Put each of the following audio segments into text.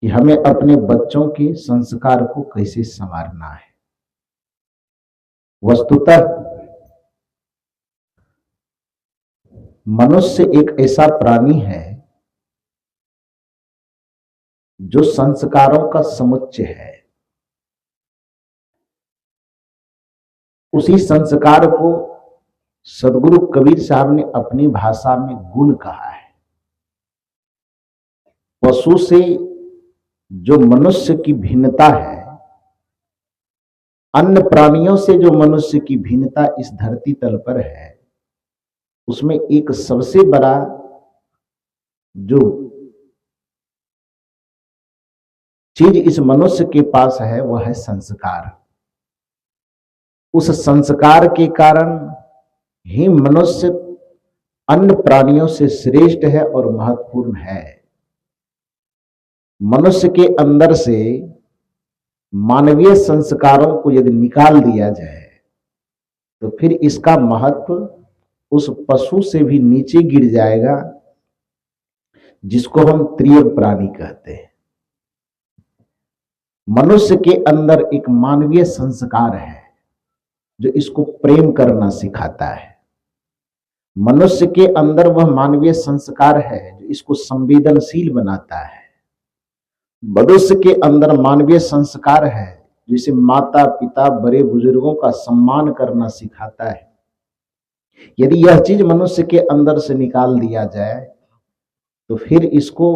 कि हमें अपने बच्चों के संस्कार को कैसे संवारना है। वस्तुतः मनुष्य एक ऐसा प्राणी है जो संस्कारों का समुच्चय है। उसी संस्कार को सदगुरु कबीर साहब ने अपनी भाषा में गुण कहा है। पशु से जो मनुष्य की भिन्नता है, अन्य प्राणियों से जो मनुष्य की भिन्नता इस धरती तल पर है, उसमें एक सबसे बड़ा जो चीज इस मनुष्य के पास है वह है संस्कार। उस संस्कार के कारण ही मनुष्य अन्य प्राणियों से श्रेष्ठ है और महत्वपूर्ण है। मनुष्य के अंदर से मानवीय संस्कारों को यदि निकाल दिया जाए तो फिर इसका महत्व उस पशु से भी नीचे गिर जाएगा जिसको हम तृतीय प्राणी कहते हैं। मनुष्य के अंदर एक मानवीय संस्कार है जो इसको प्रेम करना सिखाता है। मनुष्य के अंदर वह मानवीय संस्कार है जो इसको संवेदनशील बनाता है। मनुष्य के अंदर मानवीय संस्कार है जिसे माता पिता बड़े बुजुर्गों का सम्मान करना सिखाता है। यदि यह चीज मनुष्य के अंदर से निकाल दिया जाए तो फिर इसको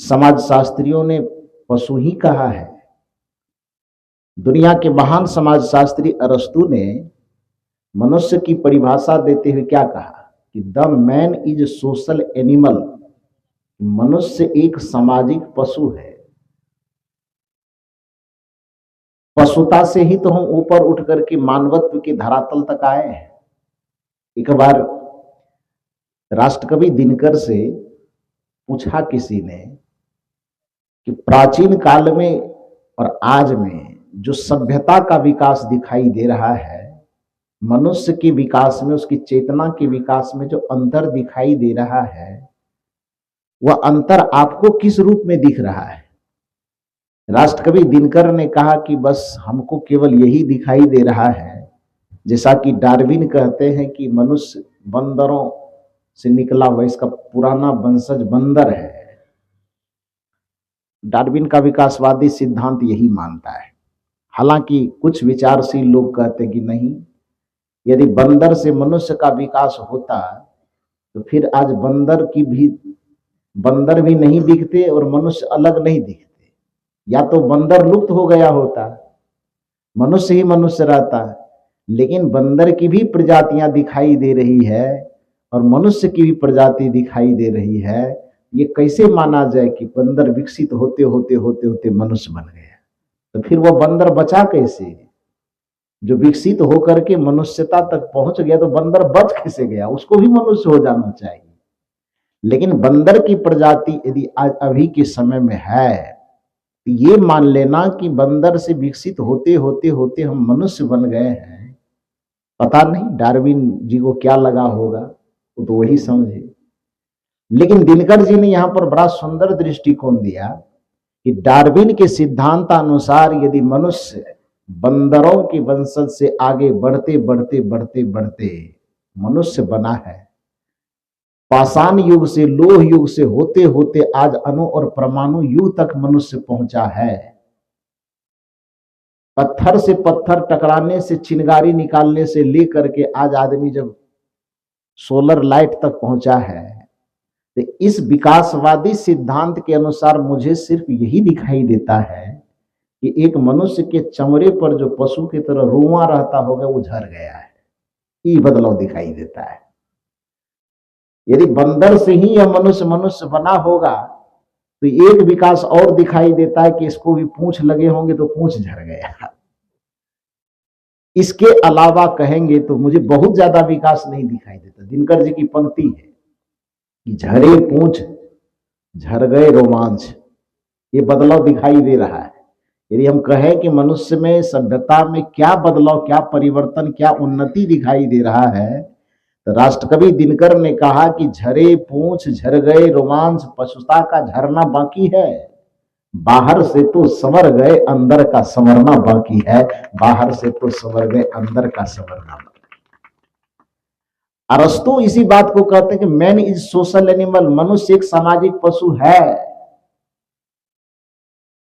समाजशास्त्रियों ने पशु ही कहा है। दुनिया के महान समाजशास्त्री अरस्तु ने मनुष्य की परिभाषा देते हुए क्या कहा कि the man is social animal. मनुष्य एक सामाजिक पशु है। पशुता से ही तो हम ऊपर उठ करके मानवत्व के धरातल तक आए हैं। एक बार राष्ट्रकवि दिनकर से पूछा किसी ने कि प्राचीन काल में और आज में जो सभ्यता का विकास दिखाई दे रहा है, मनुष्य के विकास में, उसकी चेतना के विकास में जो अंतर दिखाई दे रहा है, वह अंतर आपको किस रूप में दिख रहा है? राष्ट्रकवि दिनकर ने कहा कि बस हमको केवल यही दिखाई दे रहा है जैसा कि डार्विन कहते हैं कि मनुष्य बंदरों से निकला हुआ, इसका पुराना वंशज बंदर है। डार्विन का विकासवादी सिद्धांत यही मानता है। हालांकि कुछ विचारशील लोग कहते हैं कि नहीं, यदि बंदर से मनुष्य का विकास होता तो फिर आज बंदर भी नहीं दिखते और मनुष्य अलग नहीं दिखते। या तो बंदर लुप्त हो गया होता, मनुष्य ही मनुष्य रहता। लेकिन बंदर की भी प्रजातियां दिखाई दे रही है और मनुष्य की भी प्रजाति दिखाई दे रही है। ये कैसे माना जाए कि बंदर विकसित होते होते होते होते मनुष्य बन गया? तो फिर वह बंदर बचा कैसे? जो विकसित होकर के मनुष्यता तक पहुंच गया तो बंदर बच कैसे गया? उसको भी मनुष्य हो जाना चाहिए। लेकिन बंदर की प्रजाति यदि आज अभी के समय में है तो ये मान लेना कि बंदर से विकसित होते होते होते हम मनुष्य बन गए हैं। पता नहीं डार्विन जी को क्या लगा होगा, वो तो वही समझे। लेकिन दिनकर जी ने यहां पर बड़ा सुंदर दृष्टिकोण दिया कि डार्विन के सिद्धांतानुसार यदि मनुष्य बंदरों के वंशज से आगे बढ़ते बढ़ते बढ़ते बढ़ते मनुष्य बना है, पाषाण युग से लोह युग से होते होते आज अणु और परमाणु युग तक मनुष्य पहुंचा है। पत्थर से पत्थर टकराने से, चिंगारी निकालने से लेकर के आज आदमी जब सोलर लाइट तक पहुंचा है, तो इस विकासवादी सिद्धांत के अनुसार मुझे सिर्फ यही दिखाई देता है कि एक मनुष्य के चमड़े पर जो पशु की तरह रुआं रहता होगा वो झड़ गया है। ये बदलाव दिखाई देता है। यदि बंदर से ही यह मनुष्य बना होगा तो एक विकास और दिखाई देता है कि इसको भी पूंछ लगे होंगे तो पूंछ झड़ गया। इसके अलावा कहेंगे तो मुझे बहुत ज्यादा विकास नहीं दिखाई देता। दिनकर जी की पंक्ति है कि झरे पूंछ झड़ गए रोमांच, ये बदलाव दिखाई दे रहा है। यदि हम कहें कि मनुष्य में, सभ्यता में क्या बदलाव, क्या परिवर्तन, क्या उन्नति दिखाई दे रहा है, तो राष्ट्रकवि दिनकर ने कहा कि झरे पूंछ झड़ गए रोमांच, पशुता का झरना बाकी है। बाहर से तो संवर गए, अंदर का संवरना बाकी है। बाहर से तो संवर गए, अंदर का संवरना बाकी। अरस्तु इसी बात को कहते हैं कि मैन इज सोशल एनिमल, मनुष्य एक सामाजिक पशु है।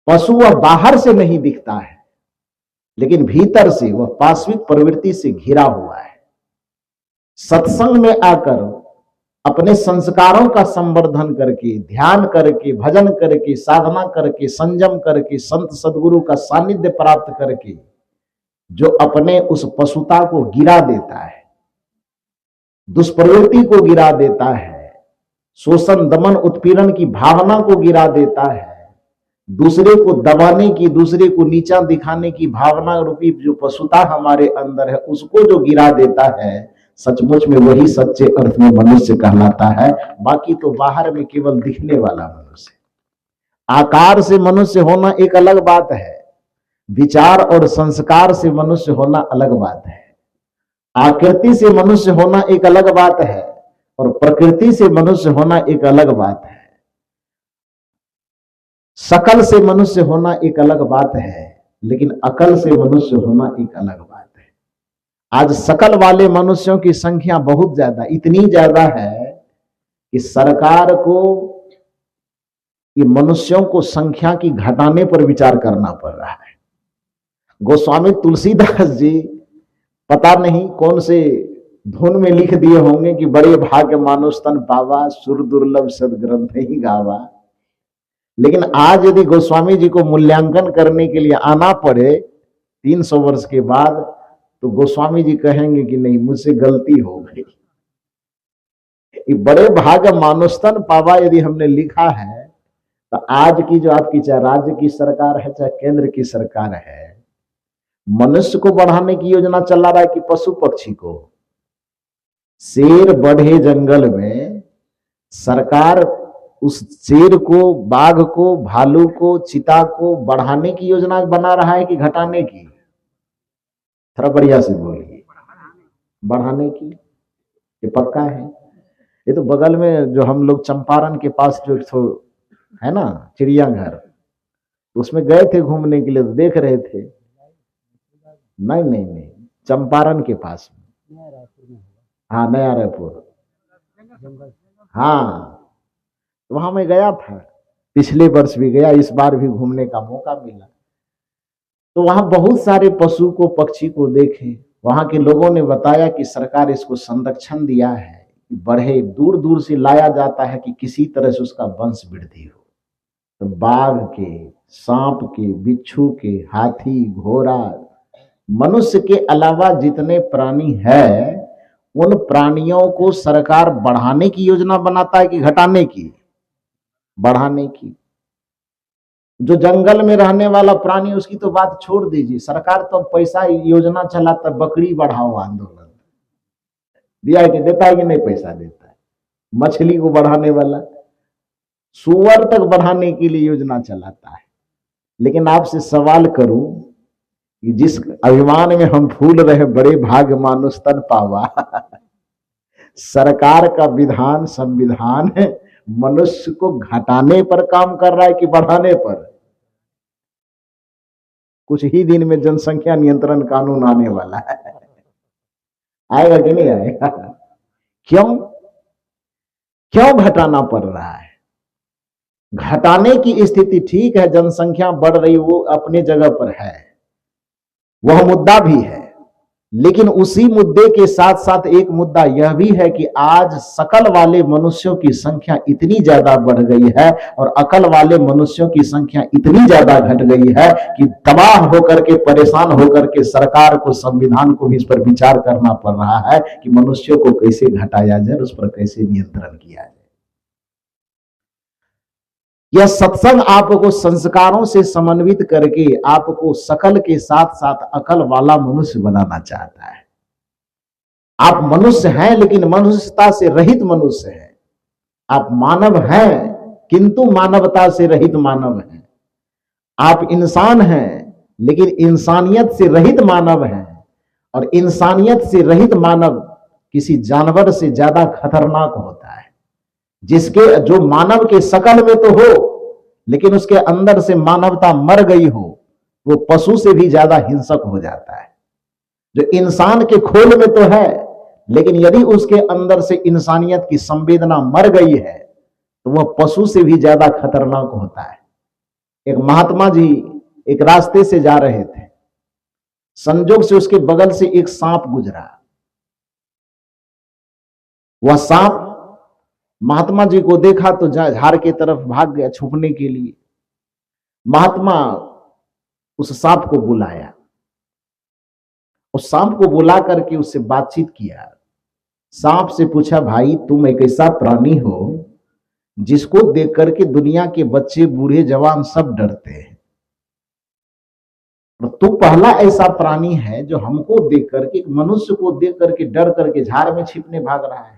पशु वह बाहर से नहीं दिखता है, लेकिन भीतर से वह पाश्विक प्रवृत्ति से घिरा हुआ है। सत्संग में आकर अपने संस्कारों का संवर्धन करके, ध्यान करके, भजन करके, साधना करके, संयम करके, संत सदगुरु का सानिध्य प्राप्त करके जो अपने उस पशुता को गिरा देता है, दुष्प्रवृत्ति को गिरा देता है, शोषण दमन उत्पीड़न की भावना को गिरा देता है, दूसरे को दबाने की, दूसरे को नीचा दिखाने की भावना रूपी जो पशुता हमारे अंदर है, उसको जो गिरा देता है, सचमुच में वही सच्चे अर्थ में मनुष्य कहलाता है। बाकी तो बाहर में केवल दिखने वाला मनुष्य। आकार से मनुष्य होना एक अलग बात है, विचार और संस्कार से मनुष्य होना अलग बात है। आकृति से मनुष्य होना एक अलग बात है और प्रकृति से मनुष्य होना एक अलग बात है। शकल से मनुष्य होना एक अलग बात है, लेकिन अकल से मनुष्य होना एक अलग बात है। आज शकल वाले मनुष्यों की संख्या बहुत ज्यादा, इतनी ज्यादा है कि सरकार को ये मनुष्यों को संख्या की घटाने पर विचार करना पड़ रहा है। गोस्वामी तुलसीदास जी पता नहीं कौन से धुन में लिख दिए होंगे कि बड़े भाग्य मानुष तन पावा, सुर दुर्लभ सदग्रंथ ही गावा। लेकिन आज यदि गोस्वामी जी को मूल्यांकन करने के लिए आना पड़े 300 वर्ष के बाद, तो गोस्वामी जी कहेंगे कि नहीं, मुझसे गलती हो गई। बड़े भाग्य मानुस्तन पावा यदि हमने लिखा है, तो आज की जो आपकी चाहे राज्य की सरकार है चाहे केंद्र की सरकार है, मनुष्य को बढ़ाने की योजना चला रहा है कि पशु पक्षी को। शेर बढ़े जंगल में, सरकार उस शेर को, बाघ को, भालू को, चीता को बढ़ाने की योजना बना रहा है कि घटाने की? थोड़ा बढ़िया से बोलिए। बढ़ाने की, ये पक्का है। ये तो बगल में जो हम लोग चंपारण के पास जो है ना चिड़ियाघर, उसमें गए थे घूमने के लिए, तो देख रहे थे। नहीं नहीं नहीं, चंपारण के पास में, हाँ नया रायपुर, हाँ वहां मैं गया था, पिछले वर्ष भी गया, इस बार भी घूमने का मौका मिला। तो वहां बहुत सारे पशु को, पक्षी को देखे। वहां के लोगों ने बताया कि सरकार इसको संरक्षण दिया है, बढ़े, दूर दूर से लाया जाता है कि किसी तरह से उसका वंश वृद्धि हो। तो बाघ के, सांप के, बिच्छू के, हाथी, घोड़ा, मनुष्य के अलावा जितने प्राणी है, उन प्राणियों को सरकार बढ़ाने की योजना बनाता है कि घटाने की? बढ़ाने की। जो जंगल में रहने वाला प्राणी, उसकी तो बात छोड़ दीजिए, सरकार तो पैसा योजना चलाता, बकरी बढ़ाओ आंदोलन दिया है कि देता है कि नहीं? पैसा देता है। मछली को बढ़ाने वाला, सुअर तक बढ़ाने के लिए योजना चलाता है। लेकिन आपसे सवाल करूं कि जिस अभिमान में हम फूल रहे, बड़े भाग्य मानुष तन पावा, सरकार का विधान, संविधान मनुष्य को घटाने पर काम कर रहा है कि बढ़ाने पर? कुछ ही दिन में जनसंख्या नियंत्रण कानून आने वाला है, आएगा कि नहीं आएगा? क्यों क्यों घटाना पड़ रहा है? घटाने की स्थिति ठीक है, जनसंख्या बढ़ रही, वो अपने जगह पर है, वह मुद्दा भी है। लेकिन उसी मुद्दे के साथ साथ एक मुद्दा यह भी है कि आज शकल वाले मनुष्यों की संख्या इतनी ज्यादा बढ़ गई है और अकल वाले मनुष्यों की संख्या इतनी ज्यादा घट गई है कि तबाह होकर के, परेशान होकर के सरकार को, संविधान को भी इस पर विचार करना पड़ रहा है कि मनुष्यों को कैसे घटाया जाए, उस पर कैसे नियंत्रण किया जाए। यह सत्संग आपको संस्कारों से समन्वित करके आपको शकल के साथ साथ अकल वाला मनुष्य बनाना चाहता है। आप मनुष्य हैं, लेकिन मनुष्यता से रहित मनुष्य हैं। आप मानव हैं, किंतु मानवता से रहित मानव हैं। आप इंसान हैं, लेकिन इंसानियत से रहित मानव हैं। और इंसानियत से रहित मानव किसी जानवर से ज्यादा खतरनाक होता है, जिसके, जो मानव के शकल में तो हो लेकिन उसके अंदर से मानवता मर गई हो, वो पशु से भी ज्यादा हिंसक हो जाता है। जो इंसान के खोल में तो है, लेकिन यदि उसके अंदर से इंसानियत की संवेदना मर गई है तो वह पशु से भी ज्यादा खतरनाक होता है। एक महात्मा जी एक रास्ते से जा रहे थे, संजोग से उसके बगल से एक सांप गुजरा। वह सांप महात्मा जी को देखा तो झाड़ के तरफ भाग गया छुपने के लिए। महात्मा उस सांप को बुलाया, उस सांप को बुला करके उससे बातचीत किया। सांप से पूछा, भाई तुम एक ऐसा प्राणी हो जिसको देख करके दुनिया के बच्चे बूढ़े जवान सब डरते हैं, और तू पहला ऐसा प्राणी है जो हमको देख करके, मनुष्य को देख करके डर करके झाड़ में छिपने भाग रहा है।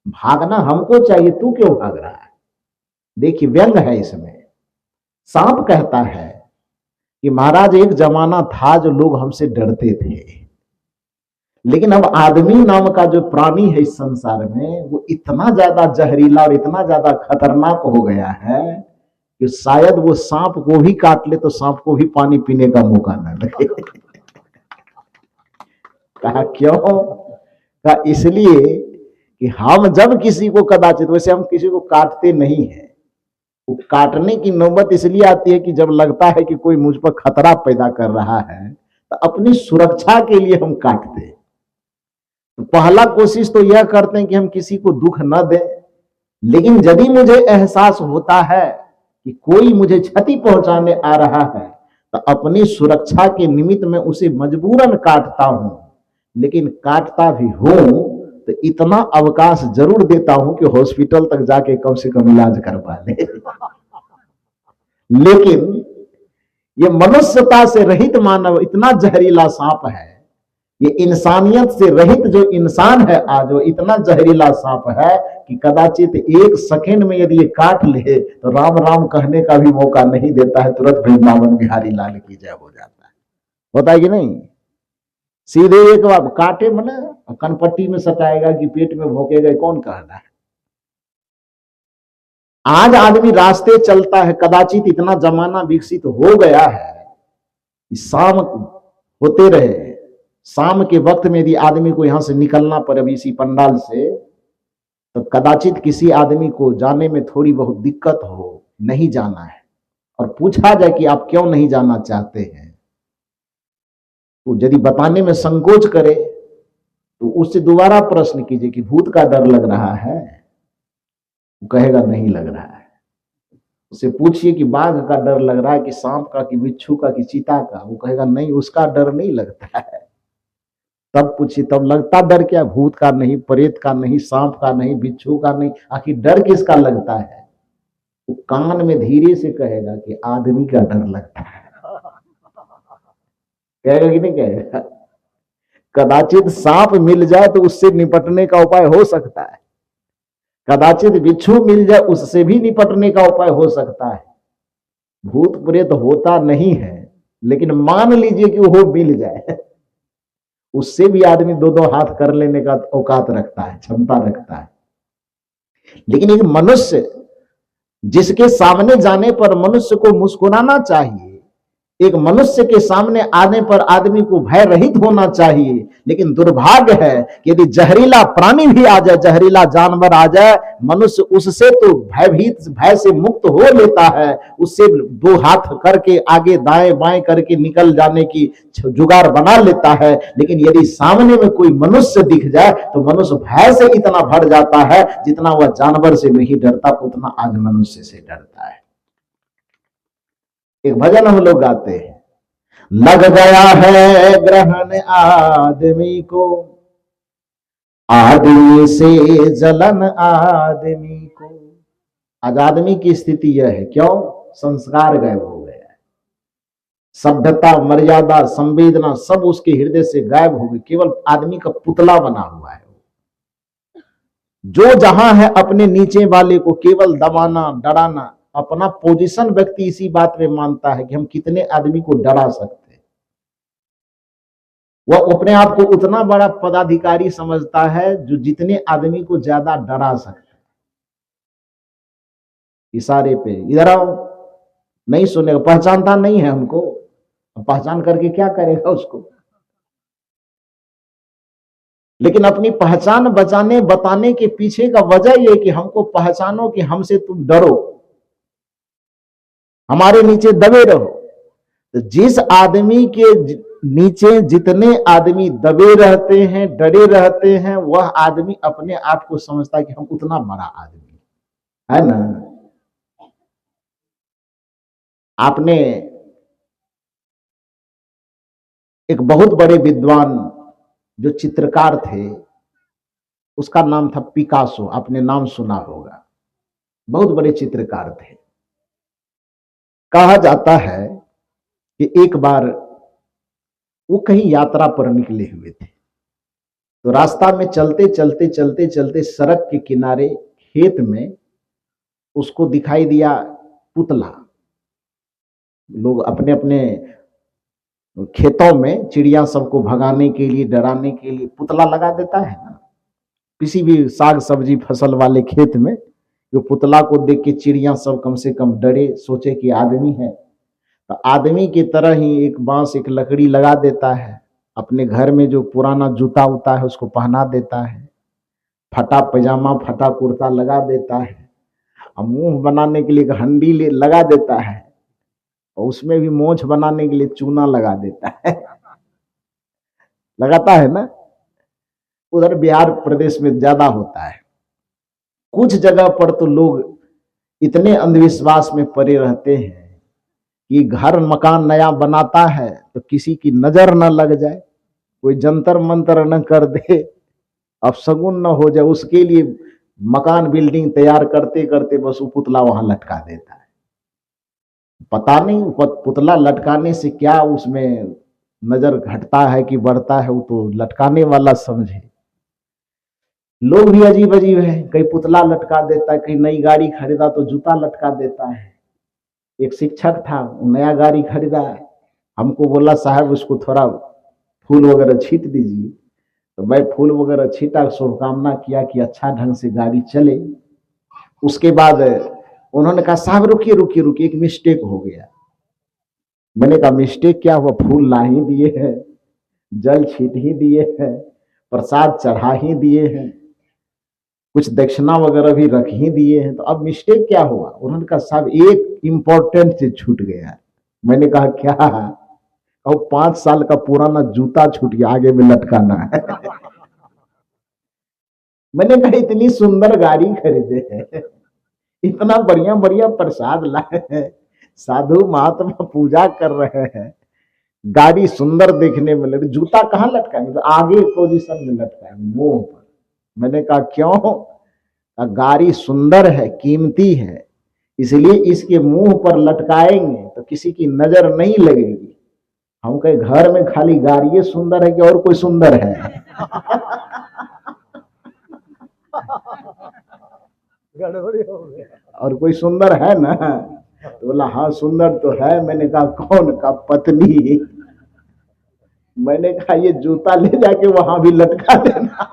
भागना हमको चाहिए, तू क्यों भाग रहा है? देखिए व्यंग है इसमें। सांप कहता है कि महाराज एक जमाना था जो लोग हमसे डरते थे, लेकिन अब आदमी नाम का जो प्राणी है इस संसार में वो इतना ज्यादा जहरीला और इतना ज्यादा खतरनाक हो गया है कि शायद वो सांप को भी काट ले तो सांप को भी पानी पीने का मौका न लगे। कहा क्यों? कहा इसलिए कि हम जब किसी को कदाचित, वैसे हम किसी को काटते नहीं है, वो काटने की नौबत इसलिए आती है कि जब लगता है कि कोई मुझ पर खतरा पैदा कर रहा है तो अपनी सुरक्षा के लिए हम काटते हैं। तो पहला कोशिश तो यह करते हैं कि हम किसी को दुख न दें, लेकिन यदि मुझे एहसास होता है कि कोई मुझे क्षति पहुंचाने आ रहा है तो अपनी सुरक्षा के निमित्त में उसे मजबूरन काटता हूं। लेकिन काटता भी हूं तो इतना अवकाश जरूर देता हूं कि हॉस्पिटल तक जाके कम से कम इलाज करवा ले। लेकिन ये मनुष्यता से रहित मानव इतना जहरीला सांप है, ये इंसानियत से रहित जो इंसान है आज वो इतना जहरीला सांप है कि कदाचित एक सेकंड में यदि ये काट ले तो राम राम कहने का भी मौका नहीं देता है, तुरंत वृंदावन बिहारी लाल की जय हो जाता है। होता है कि नहीं? सीधे एक बार काटे मना कनपट्टी में सटाएगा कि पेट में भोंकेगा, कौन कहना है? आज आदमी रास्ते चलता है, कदाचित इतना जमाना विकसित हो गया है कि शाम होते रहे, शाम के वक्त में यदि आदमी को यहां से निकलना पड़े इसी पंडाल से, तो कदाचित किसी आदमी को जाने में थोड़ी बहुत दिक्कत हो, नहीं जाना है, और पूछा जाए कि आप क्यों नहीं जाना चाहते हैं, तो यदि बताने में संकोच करे तो उससे दोबारा प्रश्न कीजिए कि भूत का डर लग रहा है, वो कहेगा नहीं लग रहा है। उससे पूछिए कि बाघ का डर लग रहा है कि सांप का कि बिच्छू का कि चीता का, वो कहेगा नहीं उसका डर नहीं लगता है। तब पूछिए तब लगता डर क्या? भूत का नहीं, प्रेत का नहीं, सांप का नहीं, बिच्छू का नहीं, आखिर डर किसका लगता है? वो कान में धीरे से कहेगा कि आदमी का डर लगता है। कहेगा कि नहीं कहेगा? कदाचित सांप मिल जाए तो उससे निपटने का उपाय हो सकता है, कदाचित बिच्छू मिल जाए उससे भी निपटने का उपाय हो सकता है। भूत प्रेत होता नहीं है, लेकिन मान लीजिए कि वो मिल जाए, उससे भी आदमी दो दो हाथ कर लेने का औकात रखता है, क्षमता रखता है। लेकिन एक मनुष्य जिसके सामने जाने पर मनुष्य को मुस्कुराना चाहिए, एक मनुष्य के सामने आने पर आदमी को भय रहित होना चाहिए, लेकिन दुर्भाग्य है कि यदि जहरीला प्राणी भी आ जाए, जहरीला जानवर आ जाए, मनुष्य उससे तो भय से मुक्त हो लेता है, उससे दो हाथ करके आगे दाएं बाएं करके निकल जाने की जुगाड़ बना लेता है। लेकिन यदि सामने में कोई मनुष्य दिख जाए तो मनुष्य भय से इतना भर जाता है, जितना वह जानवर से नहीं डरता उतना आज मनुष्य से डरता है। एक भजन हम लोग गाते हैं, लग गया है ग्रहण आदमी को, आदमी से जलन आदमी को। आज आदमी की स्थिति यह है, क्यों? संस्कार गायब हो गया है, सभ्यता मर्यादा संवेदना सब उसके हृदय से गायब हो गई, केवल आदमी का पुतला बना हुआ है। जो जहां है अपने नीचे वाले को केवल दबाना डराना, अपना पोजीशन व्यक्ति इसी बात में मानता है कि हम कितने आदमी को डरा सकते हैं। वह अपने आप को उतना बड़ा पदाधिकारी समझता है जो जितने आदमी को ज्यादा डरा सकता है। इशारे पे इधर आओ, नहीं सुनेगा, पहचानता नहीं है हमको, पहचान करके क्या करेगा उसको। लेकिन अपनी पहचान बचाने बताने के पीछे का वजह यह कि हमको पहचानो कि हमसे तुम डरो, हमारे नीचे दबे रहो। तो जिस आदमी के नीचे जितने आदमी दबे रहते हैं, डरे रहते हैं, वह आदमी अपने आप को समझता है कि हम उतना बड़ा आदमी है ना। आपने एक बहुत बड़े विद्वान जो चित्रकार थे, उसका नाम था पिकासो, आपने नाम सुना होगा, बहुत बड़े चित्रकार थे। कहा जाता है कि एक बार वो कहीं यात्रा पर निकले हुए थे, तो रास्ता में चलते चलते चलते चलते सड़क के किनारे खेत में उसको दिखाई दिया पुतला। लोग अपने अपने खेतों में चिड़िया सबको भगाने के लिए, डराने के लिए पुतला लगा देता है ना। किसी भी साग सब्जी फसल वाले खेत में जो पुतला को देख के चिड़िया सब कम से कम डरे, सोचे कि आदमी है। तो आदमी की तरह ही एक बांस, एक लकड़ी लगा देता है, अपने घर में जो पुराना जूता उता है उसको पहना देता है, फटा पैजामा फटा कुर्ता लगा देता है, और मुंह बनाने के लिए एक हंडी लगा देता है, और उसमें भी मोछ बनाने के लिए चूना लगा देता है। लगाता है ना, उधर बिहार प्रदेश में ज्यादा होता है। कुछ जगह पर तो लोग इतने अंधविश्वास में पड़े रहते हैं कि घर मकान नया बनाता है तो किसी की नजर न लग जाए, कोई जंतर मंतर न कर दे, अब शगुन न हो जाए, उसके लिए मकान बिल्डिंग तैयार करते करते बस वो पुतला वहां लटका देता है। पता नहीं पुतला लटकाने से क्या उसमें नजर घटता है कि बढ़ता है, वो तो लटकाने वाला समझे। लोग भी अजीब अजीब है, कहीं पुतला लटका देता है, कहीं नई गाड़ी खरीदा तो जूता लटका देता है। एक शिक्षक था, नया गाड़ी खरीदा, हमको बोला साहब उसको थोड़ा फूल वगैरह छीट दीजिए। तो मैं फूल वगैरह छीटा, शुभकामना किया कि अच्छा ढंग से गाड़ी चले। उसके बाद उन्होंने कहा साहब रुकिए रुकिए रुकिए, एक मिस्टेक हो गया। मैंने कहा मिस्टेक क्या हुआ? फूल ला ही दिए हैं, जल छीट ही दिए हैं, प्रसाद चढ़ा ही दिए हैं, कुछ दक्षिणा वगैरह भी रख ही दिए हैं, तो अब मिस्टेक क्या हुआ? उन्होंने कहा साहब एक इंपॉर्टेंट चीज छूट गया है। मैंने कहा क्या? और 5 साल का पुराना जूता छूट गया, आगे में लटकाना है। मैंने कहा इतनी सुंदर गाड़ी खरीदे है, इतना बढ़िया बढ़िया प्रसाद लाए हैं, साधु महात्मा पूजा कर रहे हैं, गाड़ी सुंदर देखने में लगे, जूता कहाँ लटकाएंगे? तो आगे पोजीशन में लटकाएंगे, मुंह पर। मैंने कहा क्यों? गाड़ी सुंदर है, कीमती है, इसलिए इसके मुंह पर लटकाएंगे तो किसी की नजर नहीं लगेगी। हम कहे घर में खाली गाड़ी सुंदर है कि और कोई सुंदर है? गड़बड़ी हो गया। और कोई सुंदर है ना? तो बोला हाँ सुंदर तो है। मैंने कहा कौन? का पत्नी। मैंने कहा ये जूता ले जाके वहां भी लटका देना,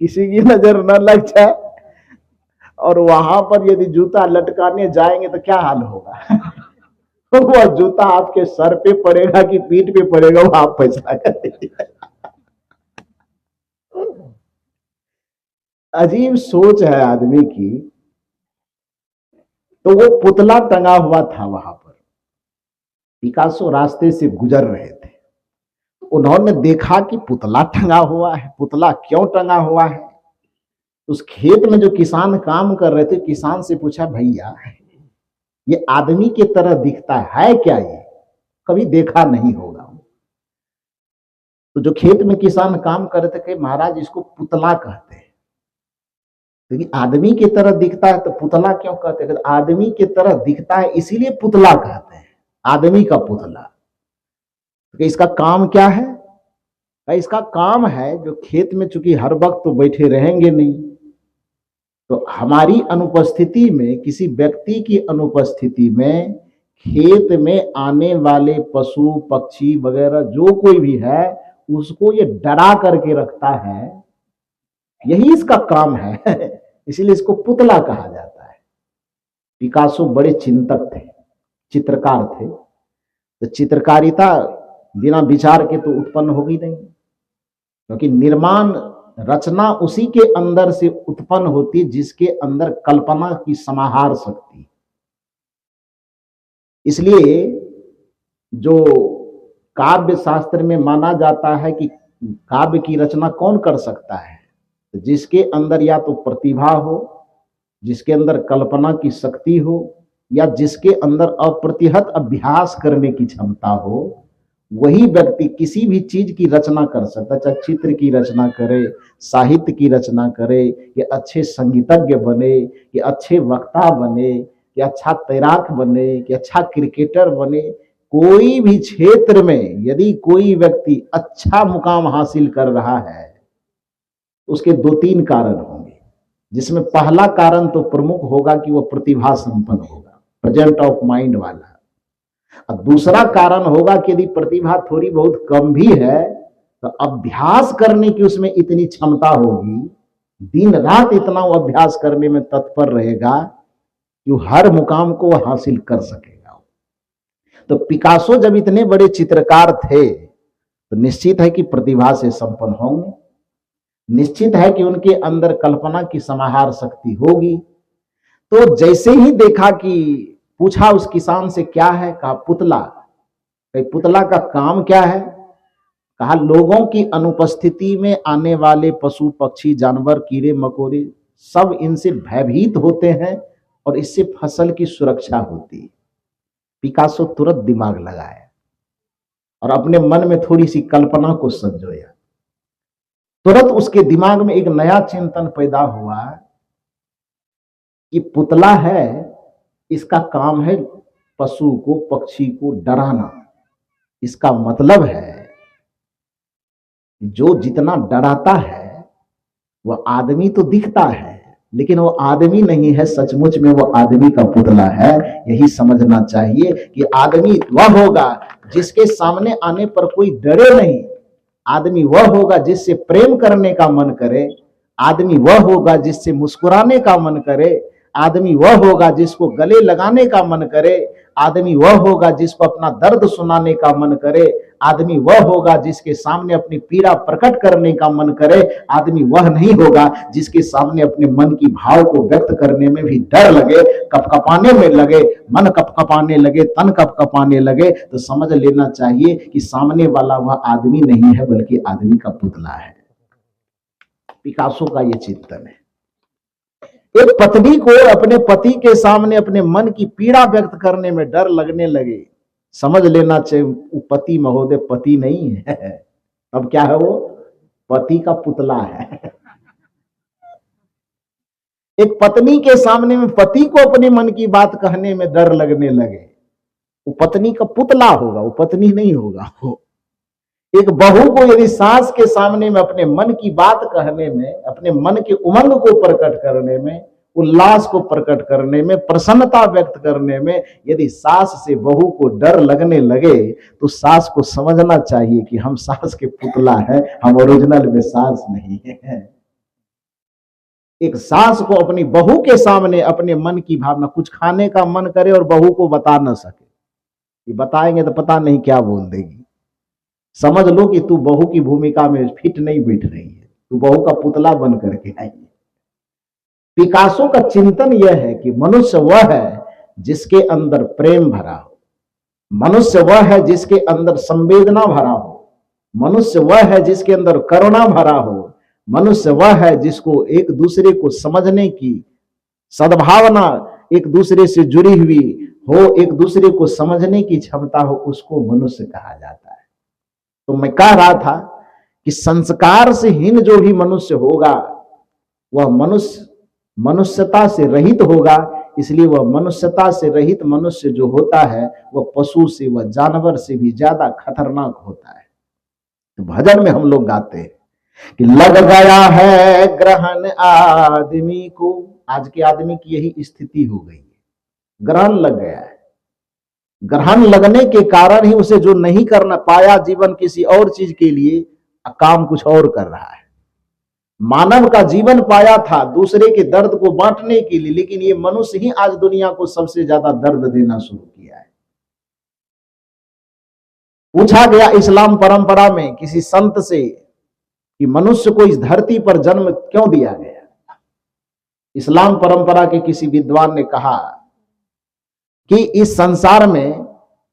किसी की नजर न लग जाए। और वहां पर यदि जूता लटकाने जाएंगे तो क्या हाल होगा? वह जूता आपके सर पे पड़ेगा कि पीठ पे पड़ेगा, वो आप फैसला करेंगे। अजीब सोच है आदमी की। तो वो पुतला टंगा हुआ था वहां पर, पिकासो रास्ते से गुजर रहे थे, उन्होंने देखा कि पुतला टंगा हुआ है। पुतला क्यों टंगा हुआ है? उस खेत में जो किसान काम कर रहे थे, किसान से पूछा भैया ये आदमी की तरह दिखता है क्या? ये कभी देखा नहीं होगा। तो जो खेत में किसान काम कर रहे थे कि महाराज इसको पुतला कहते हैं, क्योंकि आदमी की तरह दिखता है तो पुतला क्यों कहते हैं? आदमी की तरह दिखता है इसीलिए पुतला कहते हैं, आदमी का पुतला। तो इसका काम क्या है? इसका काम है जो खेत में चूंकि हर वक्त तो बैठे रहेंगे नहीं, तो हमारी अनुपस्थिति में, किसी व्यक्ति की अनुपस्थिति में खेत में आने वाले पशु पक्षी वगैरह जो कोई भी है उसको ये डरा करके रखता है, यही इसका काम है। इसीलिए इसको पुतला कहा जाता है। पिकासो बड़े चिंतक थे, चित्रकार थे। तो चित्रकारिता बिना विचार के तो उत्पन्न होगी नहीं, क्योंकि निर्माण रचना उसी के अंदर से उत्पन्न होती है जिसके अंदर कल्पना की समाहार शक्ति। इसलिए जो काव्य शास्त्र में माना जाता है कि काव्य की रचना कौन कर सकता है, तो जिसके अंदर या तो प्रतिभा हो, जिसके अंदर कल्पना की शक्ति हो, या जिसके अंदर अप्रतिहत अभ्यास करने की क्षमता हो, वही व्यक्ति किसी भी चीज की रचना कर सकता है। चाहे चित्र की रचना करे, साहित्य की रचना करे, कि अच्छे संगीतज्ञ बने, कि अच्छे वक्ता बने, कि अच्छा तैराक बने, कि अच्छा क्रिकेटर बने। कोई भी क्षेत्र में यदि कोई व्यक्ति अच्छा मुकाम हासिल कर रहा है, उसके 2-3 कारण होंगे, जिसमें पहला कारण तो प्रमुख होगा कि वह प्रतिभा संपन्न होगा, प्रेजेंट ऑफ माइंड वाला। अब दूसरा कारण होगा कि यदि प्रतिभा थोड़ी बहुत कम भी है तो अभ्यास करने की उसमें इतनी क्षमता होगी, दिन रात इतना वो अभ्यास करने में तत्पर रहेगा कि वो हर मुकाम को हासिल कर सकेगा। तो पिकासो जब इतने बड़े चित्रकार थे तो निश्चित है कि प्रतिभा से संपन्न होंगे, निश्चित है कि उनके अंदर कल्पना की समाहार शक्ति होगी। तो जैसे ही देखा कि पूछा उस किसान से क्या है, कहा पुतला। पुतला का काम क्या है? कहा लोगों की अनुपस्थिति में आने वाले पशु पक्षी जानवर कीड़े मकोड़े सब इनसे भयभीत होते हैं और इससे फसल की सुरक्षा होती है। पिकासो तुरंत दिमाग लगाया और अपने मन में थोड़ी सी कल्पना को संजोया। तुरंत उसके दिमाग में एक नया चिंतन पैदा हुआ कि पुतला है, इसका काम है पशु को पक्षी को डराना। इसका मतलब है जो जितना डराता है वह आदमी तो दिखता है, लेकिन वो आदमी नहीं है, सचमुच में वो आदमी का पुतला है। यही समझना चाहिए कि आदमी वह होगा जिसके सामने आने पर कोई डरे नहीं, आदमी वह होगा जिससे प्रेम करने का मन करे, आदमी वह होगा जिससे मुस्कुराने का मन करे, आदमी वह होगा जिसको गले लगाने का मन करे, आदमी वह होगा जिसको अपना दर्द सुनाने का मन करे, आदमी वह होगा जिसके सामने अपनी पीड़ा प्रकट करने का मन करे, आदमी वह नहीं होगा जिसके सामने अपने मन की भाव को व्यक्त करने में भी डर लगे, कपकपाने में लगे, मन कपकपाने लगे, तन कपकपाने लगे। तो समझ लेना चाहिए कि सामने वाला वह आदमी नहीं है बल्कि आदमी का पुतला है। पिकासो का यह चिंतन है। एक पत्नी को अपने पति के सामने अपने मन की पीड़ा व्यक्त करने में डर लगने लगे, समझ लेना चाहिए वो पति महोदय पति नहीं है, अब क्या है, वो पति का पुतला है। एक पत्नी के सामने में पति को अपने मन की बात कहने में डर लगने लगे, वो पत्नी का पुतला होगा, वो पत्नी नहीं होगा। वो एक बहू को यदि सास के सामने में अपने मन की बात कहने में, अपने मन के उमंग को प्रकट करने में, उल्लास को प्रकट करने में, प्रसन्नता व्यक्त करने में यदि सास से बहू को डर लगने लगे तो सास को समझना चाहिए कि हम सास के पुतला है, हम ओरिजिनल में सास नहीं है। एक सास को अपनी बहू के सामने अपने मन की भावना, कुछ खाने का मन करे और बहू को बता न सके, ये बताएंगे तो पता नहीं क्या बोल देगी, समझ लो कि तू बहू की भूमिका में फिट नहीं बैठ रही है, तू बहू का पुतला बन करके आई है। पिकासो का चिंतन यह है कि मनुष्य वह है जिसके अंदर प्रेम भरा हो, मनुष्य वह है जिसके अंदर संवेदना भरा हो, मनुष्य वह है जिसके अंदर करुणा भरा हो, मनुष्य वह है जिसको एक दूसरे को समझने की सद्भावना एक दूसरे से जुड़ी हुई हो, एक दूसरे को समझने की क्षमता हो, उसको मनुष्य कहा जाता है। तो मैं कह रहा था कि संस्कार से हीन जो भी मनुष्य होगा वह मनुष्यता से रहित होगा, इसलिए वह मनुष्यता से रहित मनुष्य जो होता है वह पशु से, वह जानवर से भी ज्यादा खतरनाक होता है। तो भजन में हम लोग गाते हैं कि लग गया है ग्रहण आदमी को, आज के आदमी की यही स्थिति हो गई है, ग्रहण लग गया है। ग्रहण लगने के कारण ही उसे जो नहीं करना पाया जीवन किसी और चीज के लिए, काम कुछ और कर रहा है। मानव का जीवन पाया था दूसरे के दर्द को बांटने के लिए, लेकिन ये मनुष्य ही आज दुनिया को सबसे ज्यादा दर्द देना शुरू किया है। पूछा गया इस्लाम परंपरा में किसी संत से कि मनुष्य को इस धरती पर जन्म क्यों दिया गया। इस्लाम परंपरा के किसी विद्वान ने कहा कि इस संसार में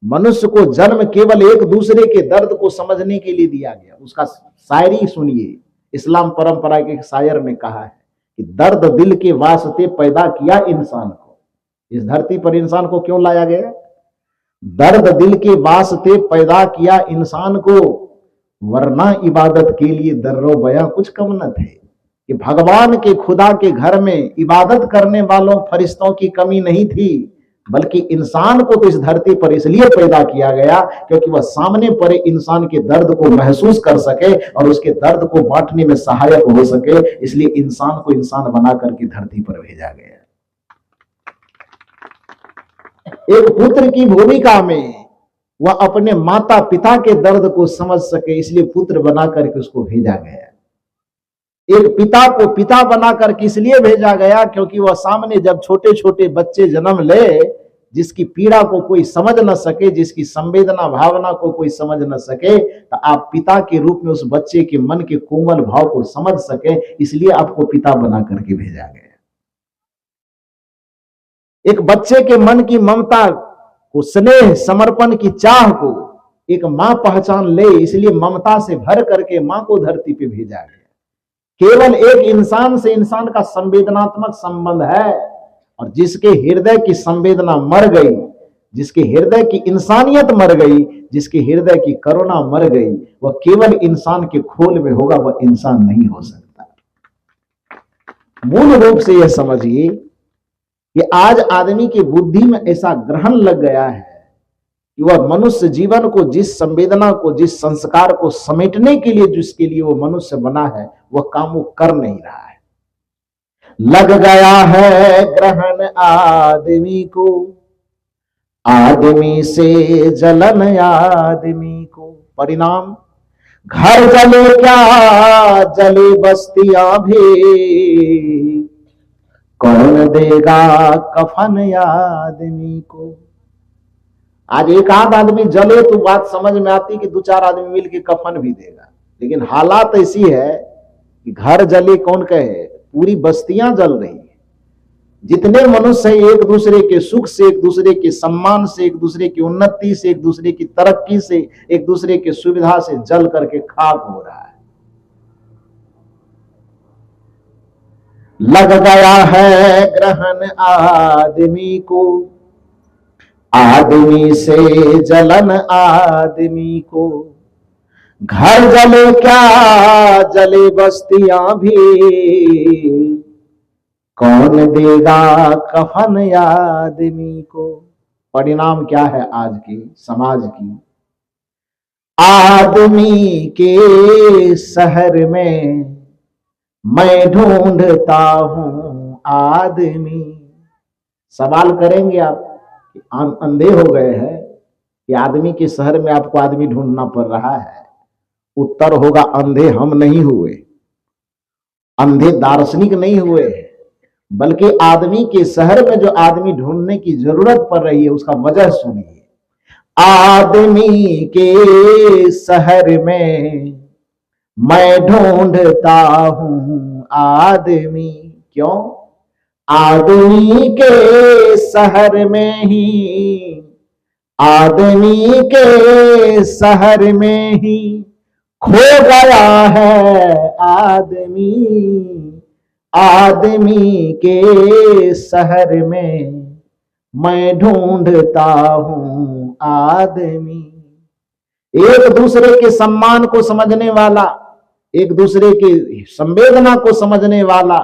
मनुष्य को जन्म केवल एक दूसरे के दर्द को समझने के लिए दिया गया। उसका शायरी सुनिए, इस्लाम परंपरा के एक शायर ने कहा है कि दर्द दिल के वास्ते पैदा किया इंसान को। इस धरती पर इंसान को क्यों लाया गया? दर्द दिल के वास्ते पैदा किया इंसान को, वरना इबादत के लिए दर्रो बया कुछ कम न थे। कि भगवान के खुदा के घर में इबादत करने वालों फरिश्तों की कमी नहीं थी, बल्कि इंसान को तो इस धरती पर इसलिए पैदा किया गया क्योंकि वह सामने पड़े इंसान के दर्द को महसूस कर सके और उसके दर्द को बांटने में सहायक हो सके। इसलिए इंसान को इंसान बना करके धरती पर भेजा गया। एक पुत्र की भूमिका में वह अपने माता पिता के दर्द को समझ सके, इसलिए पुत्र बना करके उसको भेजा गया। एक पिता को पिता बना करके इसलिए भेजा गया क्योंकि वह सामने जब छोटे छोटे बच्चे जन्म ले, जिसकी पीड़ा को कोई समझ न सके, जिसकी संवेदना भावना को कोई समझ न सके, तो आप पिता के रूप में उस बच्चे के मन के कोमल भाव को समझ सके, इसलिए आपको पिता बना करके भेजा गया। एक बच्चे के मन की ममता को, स्नेह समर्पण की चाह को एक मां पहचान ले, इसलिए ममता से भर करके मां को धरती पे भेजा गया। केवल एक इंसान से इंसान का संवेदनात्मक संबंध है, और जिसके हृदय की संवेदना मर गई, जिसके हृदय की इंसानियत मर गई, जिसके हृदय की करुणा मर गई, वह केवल इंसान के खोल में होगा, वह इंसान नहीं हो सकता। मूल रूप से यह समझिए कि आज आदमी की बुद्धि में ऐसा ग्रहण लग गया है कि वह मनुष्य जीवन को, जिस संवेदना को, जिस संस्कार को समेटने के लिए जिसके लिए वो मनुष्य बना है, वह काम वो कर नहीं रहा है। लग गया है ग्रहण आदमी को, आदमी से जलन आदमी को, परिणाम घर जले क्या जले बस्तियां भी, कौन देगा कफन आदमी को। आज एक आध आदमी जले तो बात समझ में आती कि दो चार आदमी मिलके कफन भी देगा, लेकिन हालात ऐसी है कि घर जले कौन कहे, पूरी बस्तियां जल रही है। जितने मनुष्य एक दूसरे के सुख से, एक दूसरे के सम्मान से, एक दूसरे की उन्नति से, एक दूसरे की तरक्की से, एक दूसरे की सुविधा से जल करके खाक हो रहा है। लग गया है ग्रहण आदमी को, आदमी से जलन आदमी को, घर जले क्या जले बस्तियां भी, कौन देगा कफन आदमी को। परिणाम क्या है आज के समाज की? आदमी के शहर में मैं ढूंढता हूं आदमी। सवाल करेंगे आप, अंधे हो गए हैं कि आदमी के शहर में आपको आदमी ढूंढना पड़ रहा है? उत्तर होगा, अंधे हम नहीं हुए, अंधे दार्शनिक नहीं हुए, बल्कि आदमी के शहर में जो आदमी ढूंढने की जरूरत पड़ रही है उसका वजह सुनिए। आदमी के शहर में मैं ढूंढता हूं आदमी। क्यों? आदमी के शहर में ही, आदमी के शहर में ही खो गया है आदमी। आदमी के शहर में मैं ढूंढता हूं आदमी। एक दूसरे के सम्मान को समझने वाला, एक दूसरे की संवेदना को समझने वाला,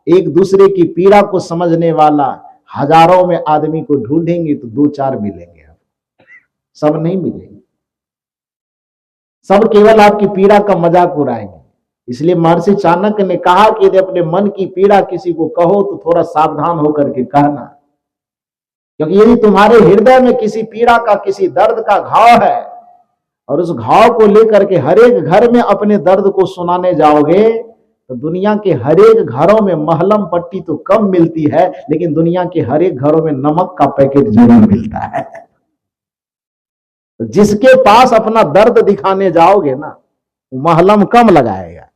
एक दूसरे की पीड़ा को समझने वाला हजारों में आदमी को ढूंढेंगे तो दो चार मिलेंगे, सब नहीं मिलेंगे। सब केवल आपकी पीड़ा का मजाक उड़ाएंगे। इसलिए महर्षि चाणक्य ने कहा कि यदि अपने मन की पीड़ा किसी को कहो तो थोड़ा सावधान होकर के कहना, क्योंकि यदि तुम्हारे हृदय में किसी पीड़ा का, किसी दर्द का घाव है और उस घाव को लेकर के हर एक घर में अपने दर्द को सुनाने जाओगे तो दुनिया के हर एक घरों में महलम पट्टी तो कम मिलती है, लेकिन दुनिया के हर एक घरों में नमक का पैकेट जरूर मिलता है। तो जिसके पास अपना दर्द दिखाने जाओगे ना, महलम कम लगाएगा,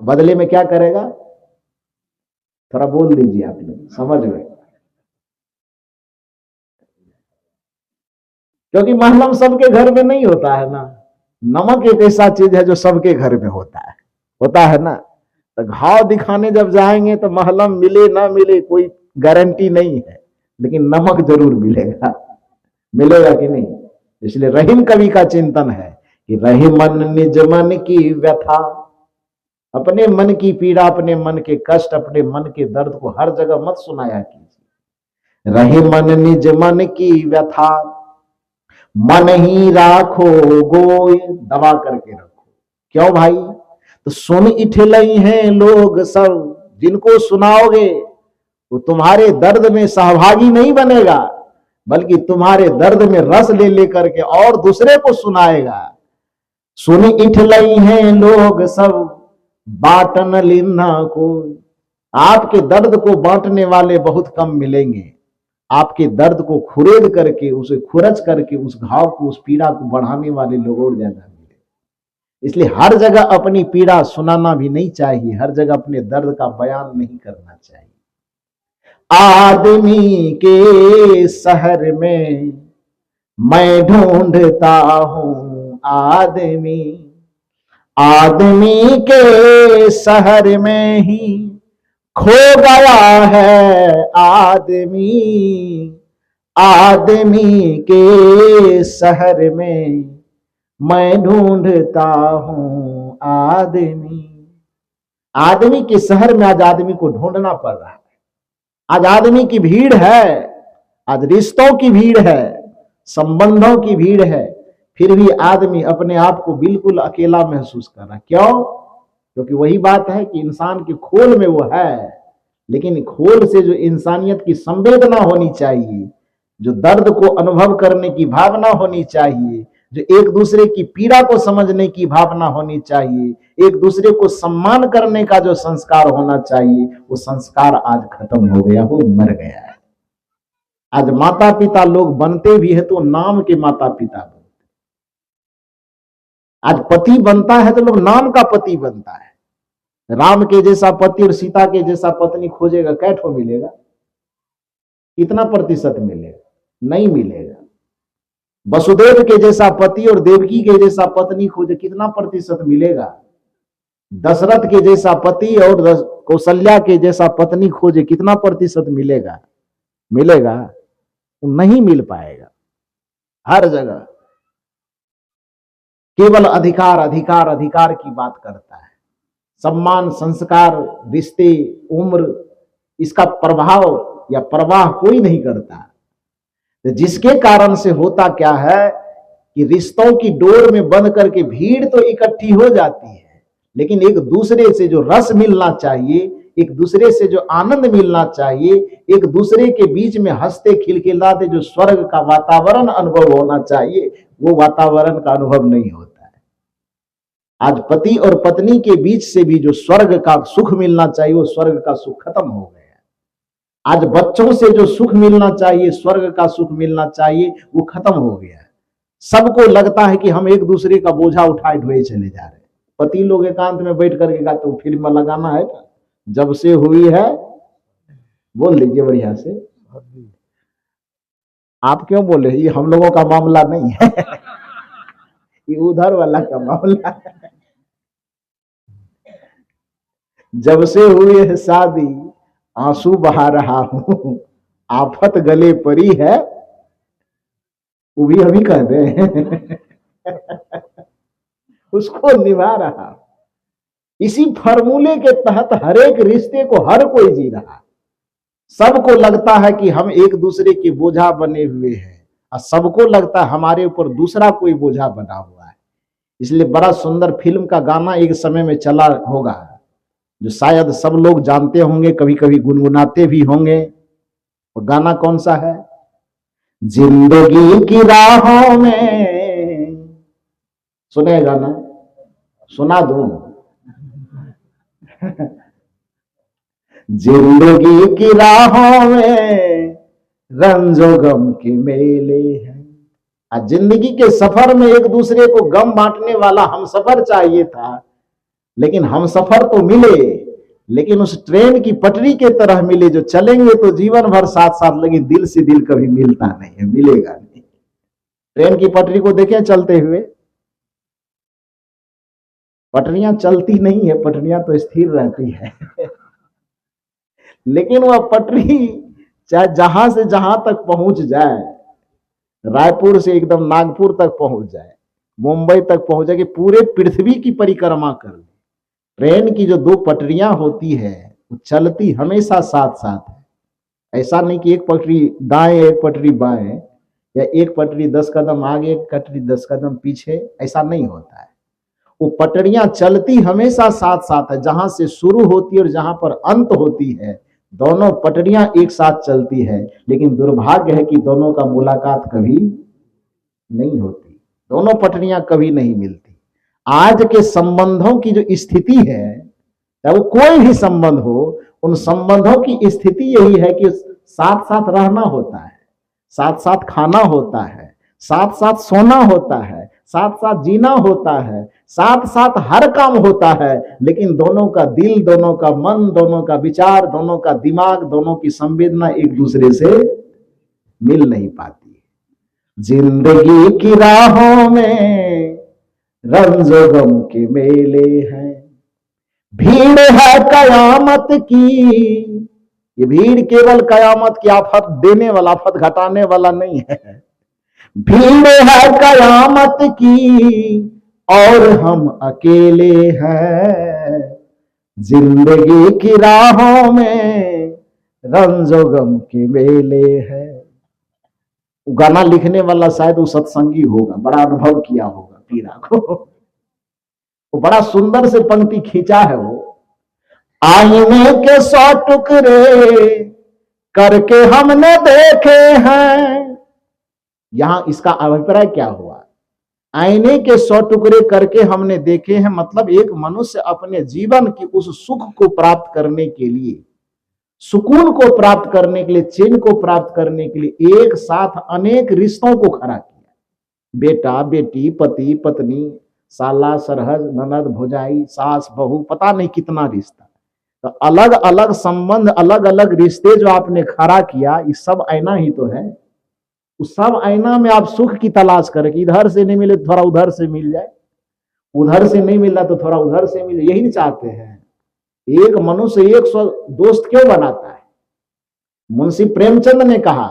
बदले में क्या करेगा? थोड़ा बोल दीजिए, आप लोग समझ गए। क्योंकि महलम सबके घर में नहीं होता है ना। नमक एक ऐसा चीज है जो सबके घर में होता है ना। तो घाव दिखाने जब जाएंगे तो महलम मिले ना मिले कोई गारंटी नहीं है, लेकिन नमक जरूर मिलेगा। मिलेगा कि नहीं? इसलिए रहीम कवि का चिंतन है कि रही मन निज मन की व्यथा, अपने मन की पीड़ा, अपने मन के कष्ट, अपने मन के दर्द को हर जगह मत सुनाया कीजिए। रही मन निज मन की व्यथा, मन ही राखो गोय, दबा करके रखो। क्यों भाई? तो सुन इठलई हैं लोग सब, जिनको सुनाओगे तो तुम्हारे दर्द में सहभागी नहीं बनेगा, बल्कि तुम्हारे दर्द में रस ले लेकर के और दूसरे को सुनाएगा। सुन इठलई हैं लोग सब, बाटन लिन्ना को। आपके दर्द को बांटने वाले बहुत कम मिलेंगे। आपके दर्द को खुरेद करके, उसे खुरच करके, उस घाव को, उस पीड़ा को बढ़ाने वाले लोग और ज्यादा मिले। इसलिए हर जगह अपनी पीड़ा सुनाना भी नहीं चाहिए, हर जगह अपने दर्द का बयान नहीं करना चाहिए। आदमी के शहर में मैं ढूंढता हूं आदमी, आदमी के शहर में ही खो गया है आदमी, आदमी के शहर में मैं ढूंढता हूं आदमी। आदमी के शहर में आज आदमी को ढूंढना पड़ रहा है। आज आदमी की भीड़ है, आज रिश्तों की भीड़ है, संबंधों की भीड़ है, फिर भी आदमी अपने आप को बिल्कुल अकेला महसूस कर रहा है। क्यों? क्योंकि वही बात है कि इंसान के खोल में वो है, लेकिन खोल से जो इंसानियत की संवेदना होनी चाहिए, जो दर्द को अनुभव करने की भावना होनी चाहिए, जो एक दूसरे की पीड़ा को समझने की भावना होनी चाहिए, एक दूसरे को सम्मान करने का जो संस्कार होना चाहिए, वो संस्कार आज खत्म हो गया, वो मर गया है। आज माता पिता लोग बनते भी है तो नाम के माता पिता बनते। आज पति बनता है तो लोग नाम का पति बनता है। राम के जैसा पति और सीता के जैसा पत्नी खोजेगा, कैठो मिलेगा? कितना प्रतिशत मिलेगा? नहीं मिलेगा। वसुदेव के जैसा पति और देवकी के जैसा पत्नी खोजे, कितना प्रतिशत मिलेगा? दशरथ के जैसा पति और कौशल्या के जैसा पत्नी खोजे, कितना प्रतिशत मिलेगा? मिलेगा? नहीं मिल पाएगा। हर जगह केवल अधिकार अधिकार अधिकार की बात करता है। सम्मान, संस्कार, रिश्ते, उम्र, इसका प्रभाव या प्रवाह कोई नहीं करता। जिसके कारण से होता क्या है कि रिश्तों की डोर में बंध करके भीड़ तो इकट्ठी हो जाती है, लेकिन एक दूसरे से जो रस मिलना चाहिए, एक दूसरे से जो आनंद मिलना चाहिए, एक दूसरे के बीच में हंसते खिलखिलाते जो स्वर्ग का वातावरण अनुभव होना चाहिए, वो वातावरण का अनुभव नहीं होता है। आज पति और पत्नी के बीच से भी जो स्वर्ग का सुख मिलना चाहिए, वो स्वर्ग का सुख खत्म हो गया। आज बच्चों से जो सुख मिलना चाहिए, स्वर्ग का सुख मिलना चाहिए, वो खत्म हो गया है। सबको लगता है कि हम एक दूसरे का बोझा उठाए ढोए चले जा रहे हैं। पति लोग एकांत में बैठ करके गाते, तो फिल्म लगाना है क्या? जब से हुई है, बोल दीजिए बढ़िया से। आप क्यों बोले? ये हम लोगों का मामला नहीं है, ये उधर वाला का मामला है। जब से हुई है शादी, आंसू बहा रहा हूं, आफत गले पड़ी है, वो भी अभी कह दे उसको निभा रहा। इसी फॉर्मूले के तहत हर एक रिश्ते को हर कोई जी रहा। सबको लगता है कि हम एक दूसरे के बोझा बने हुए हैं, और सबको लगता है हमारे ऊपर दूसरा कोई बोझा बना हुआ है। इसलिए बड़ा सुंदर फिल्म का गाना एक समय में चला होगा, जो शायद सब लोग जानते होंगे, कभी कभी गुनगुनाते भी होंगे। वो गाना कौन सा है? जिंदगी की राहों में, सुने गाना? सुना दूं? जिंदगी की राहों में रंजो गम के मेले हैं। जिंदगी के सफर में एक दूसरे को गम बांटने वाला हम सफर चाहिए था, लेकिन हम सफर तो मिले, लेकिन उस ट्रेन की पटरी के तरह मिले जो चलेंगे तो जीवन भर साथ साथ, लेकिन दिल से दिल कभी मिलता नहीं है, मिलेगा नहीं। ट्रेन की पटरी को देखें चलते हुए, पटरियां चलती नहीं है, पटरियां तो स्थिर रहती है। लेकिन वह पटरी चाहे जहां से जहां तक पहुंच जाए, रायपुर से एकदम नागपुर तक पहुंच जाए, मुंबई तक पहुंच जाए, कि पूरे पृथ्वी की परिक्रमा कर ले, ट्रेन की जो दो पटरियां होती है वो चलती हमेशा साथ साथ है। ऐसा नहीं कि एक पटरी दाएं एक पटरी बाएं, या एक पटरी 10 कदम आगे एक पटरी 10 कदम पीछे, ऐसा नहीं होता है। वो पटरियां चलती हमेशा साथ साथ है, जहां से शुरू होती है और जहां पर अंत होती है, दोनों पटरियां एक साथ चलती है। लेकिन दुर्भाग्य है कि दोनों का मुलाकात कभी नहीं होती, दोनों पटरियां कभी नहीं मिलती। आज के संबंधों की जो स्थिति है, चाहे वो कोई भी संबंध हो, उन संबंधों की स्थिति यही है कि साथ साथ रहना होता है, साथ साथ खाना होता है, साथ साथ सोना होता है, साथ साथ जीना होता है, साथ साथ हर काम होता है, लेकिन दोनों का दिल, दोनों का मन, दोनों का विचार, दोनों का दिमाग, दोनों की संवेदना एक दूसरे से मिल नहीं पाती। जिंदगी की राहों में रंजो गम के मेले हैं, भीड़ है कयामत की। ये भीड़ केवल कयामत की आफत देने वाला, आफत घटाने वाला नहीं है। भीड़ है कयामत की और हम अकेले हैं, जिंदगी की राहों में रंजो गम के मेले हैं। गाना लिखने वाला शायद वो सत्संगी होगा, बड़ा अनुभव किया होगा पीरा को। वो बड़ा सुंदर से पंक्ति खींचा है वो, आईने के 100 टुकड़े करके हमने देखे हैं। यहां इसका अभिप्राय क्या हुआ? आईने के 100 टुकड़े करके हमने देखे हैं, मतलब एक मनुष्य अपने जीवन की उस सुख को प्राप्त करने के लिए, सुकून को प्राप्त करने के लिए, चैन को प्राप्त करने के लिए एक साथ अनेक रिश्तों को खड़ा किया। बेटा बेटी, पति पत्नी, साला सरहद, ननद भौजाई, सास बहू, पता नहीं कितना रिश्ता, तो अलग अलग संबंध, अलग अलग रिश्ते जो आपने खड़ा किया, ये सब आईना ही तो है। उस सब आईना में आप सुख की तलाश करें कि इधर से नहीं मिले तो थोड़ा उधर से मिल जाए, उधर से नहीं मिल रहा तो थोड़ा उधर से मिल जाए, यही नहीं चाहते हैं। एक मनुष्य 100 दोस्त क्यों बनाता है? मुंशी प्रेमचंद ने कहा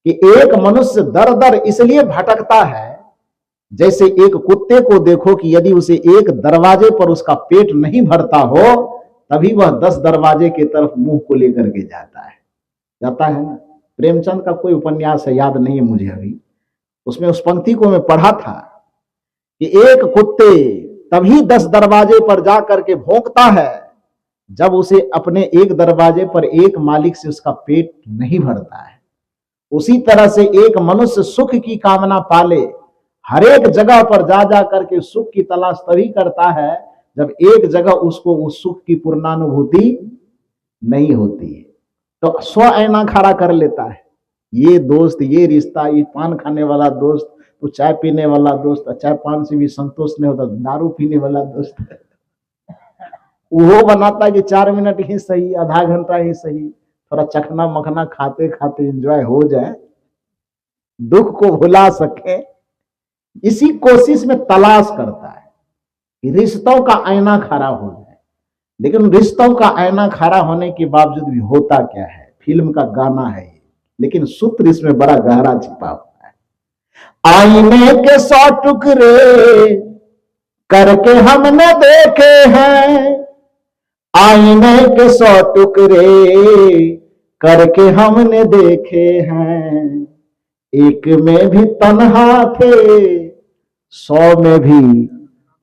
कि एक मनुष्य दर दर इसलिए भटकता है, जैसे एक कुत्ते को देखो कि यदि उसे एक दरवाजे पर उसका पेट नहीं भरता हो, तभी वह 10 दरवाजे की तरफ मुंह को लेकर के जाता है ना। प्रेमचंद का कोई उपन्यास है, याद नहीं है मुझे अभी, उसमें उस पंक्ति को मैं पढ़ा था कि एक कुत्ते तभी 10 दरवाजे पर जा करके भौंकता है जब उसे अपने एक दरवाजे पर एक मालिक से उसका पेट नहीं भरता है। उसी तरह से एक मनुष्य सुख की कामना पाले, हर एक जगह पर जा करके सुख की तलाश तभी करता है जब एक जगह उसको उस सुख की पूर्णानुभूति नहीं होती है, तो 100 आईना खड़ा कर लेता है। ये दोस्त, ये रिश्ता, ये पान खाने वाला दोस्त, तो चाय पीने वाला दोस्त, चाय पान से भी संतोष नहीं होता, दारू पीने वाला दोस्त वो बनाता है कि 4 मिनट ही सही, आधा घंटा ही सही, थोड़ा चखना मखना खाते खाते एंजॉय हो जाए, दुख को भुला सके, इसी कोशिश में तलाश करता है कि रिश्तों का आईना खड़ा हो जाए। लेकिन रिश्तों का आईना खड़ा होने के बावजूद भी होता क्या है? फिल्म का गाना है, लेकिन सूत्र इसमें बड़ा गहरा छिपा हुआ है। आईने के 100 टुकड़े करके हमने देखे हैं, आईने के 100 टुकड़े करके हमने देखे हैं, एक में भी तन्हा थे 100 में भी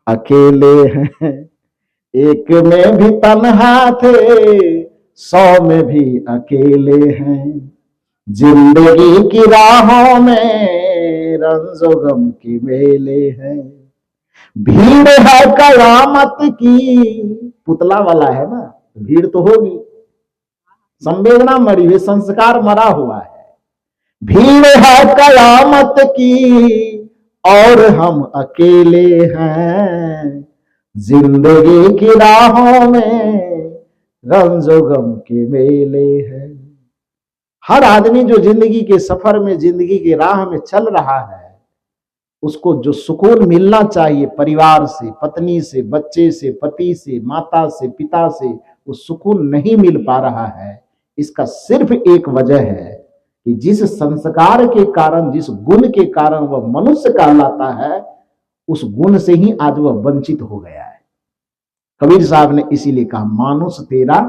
अकेले हैं, एक में भी तन्हा थे 100 में भी अकेले हैं, जिंदगी की राहों में रंजो गम के मेले हैं। भीड़ है कयामत की, पुतला वाला है ना, भीड़ तो होगी, संवेदना मरी हुई, संस्कार मरा हुआ है। भीड़ है कयामत की और हम अकेले हैं, जिंदगी की राहों में रंजो गम के मेले हैं। हर आदमी जो जिंदगी के सफर में, जिंदगी की राह में चल रहा है, उसको जो सुकून मिलना चाहिए परिवार से, पत्नी से, बच्चे से, पति से, माता से, पिता से, वो सुकून नहीं मिल पा रहा है। इसका सिर्फ एक वजह है कि जिस संस्कार के कारण, जिस गुण के कारण वह मनुष्य कहलाता है, उस गुण से ही आज वह वंचित हो गया है। कबीर साहब ने इसीलिए कहा, मानुष तेरा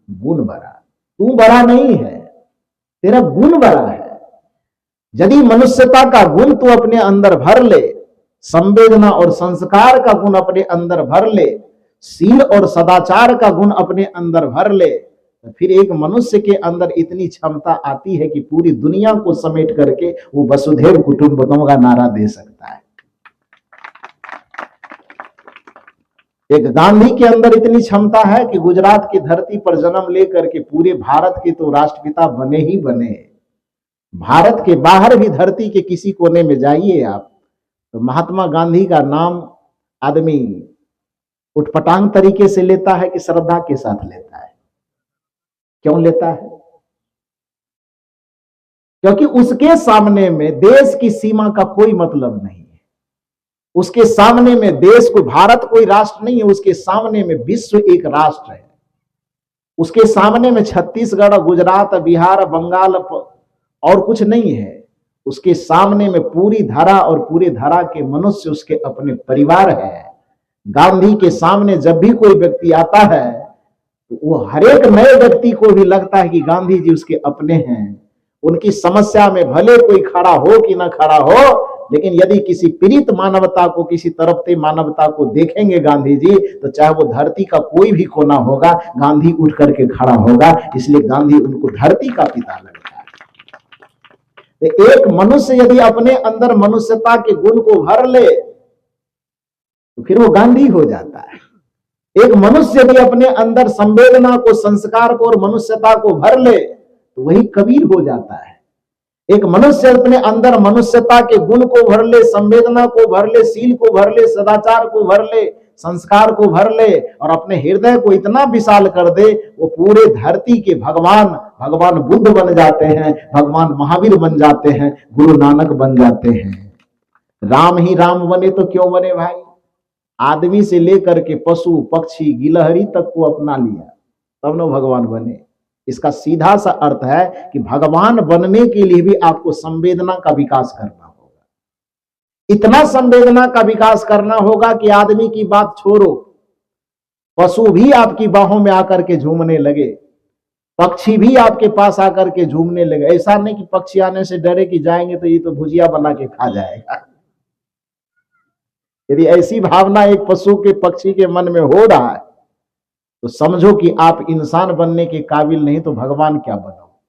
गुण बड़ा, तू बड़ा नहीं है, तेरा गुण बड़ा है। यदि मनुष्यता का गुण तू अपने अंदर भर ले, संवेदना और संस्कार का गुण अपने अंदर भर ले, शील और सदाचार का गुण अपने अंदर भर ले, तो फिर एक मनुष्य के अंदर इतनी क्षमता आती है कि पूरी दुनिया को समेट करके वो वसुधैव कुटुंबकम का नारा दे सकता है। एक गांधी के अंदर इतनी क्षमता है कि गुजरात की धरती पर जन्म लेकर के पूरे भारत के तो राष्ट्रपिता बने ही बने। भारत के बाहर भी धरती के किसी कोने में जाइए आप, तो महात्मा गांधी का नाम आदमी उटपटांग तरीके से लेता है कि श्रद्धा के साथ लेता है? क्यों लेता है? क्योंकि उसके सामने में देश की सीमा का कोई मतलब नहीं है। उसके सामने में देश को, भारत कोई राष्ट्र नहीं है, उसके सामने में विश्व एक राष्ट्र है। उसके सामने में छत्तीसगढ़, गुजरात, बिहार, बंगाल और कुछ नहीं है। उसके सामने में पूरी धरा और पूरी धरा के मनुष्य उसके अपने परिवार है। गांधी के सामने जब भी कोई व्यक्ति आता है तो वो हर एक नए व्यक्ति को भी लगता है कि गांधी जी उसके अपने हैं। उनकी समस्या में भले कोई खड़ा हो कि ना खड़ा हो, लेकिन यदि किसी पीड़ित मानवता को, किसी तड़पते मानवता को देखेंगे गांधी जी, तो चाहे वो धरती का कोई भी कोना होगा, गांधी उठ करके खड़ा होगा। इसलिए गांधी उनको धरती का पिता लगता है। तो एक मनुष्य यदि अपने अंदर मनुष्यता के गुण को भर ले तो फिर वो गांधी हो जाता है। एक मनुष्य यदि अपने अंदर संवेदना को, संस्कार को और मनुष्यता को भर ले तो वही कबीर हो जाता है। एक मनुष्य अपने अंदर मनुष्यता के गुण को भर ले, संवेदना को भर ले, शील को भर ले, सदाचार को भर ले, संस्कार को भर ले और अपने हृदय को इतना विशाल कर दे, वो पूरे धरती के भगवान बुद्ध बन जाते हैं, भगवान महावीर बन जाते हैं, गुरु नानक बन जाते हैं। राम ही राम बने तो क्यों बने भाई? आदमी से लेकर के पशु, पक्षी, गिलहरी तक को अपना लिया, तब न भगवान बने। इसका सीधा सा अर्थ है कि भगवान बनने के लिए भी आपको संवेदना का विकास करना होगा। इतना संवेदना का विकास करना होगा कि आदमी की बात छोड़ो, पशु भी आपकी बाहों में आकर के झूमने लगे, पक्षी भी आपके पास आकर के झूमने लगे। ऐसा नहीं कि पक्षी आने से डरे कि जाएंगे तो ये तो भुजिया बना के खा जाएगा। यदि ऐसी भावना एक पशु के, पक्षी के मन में हो रहा है तो समझो कि आप इंसान बनने के काबिल नहीं, तो भगवान क्या बनो।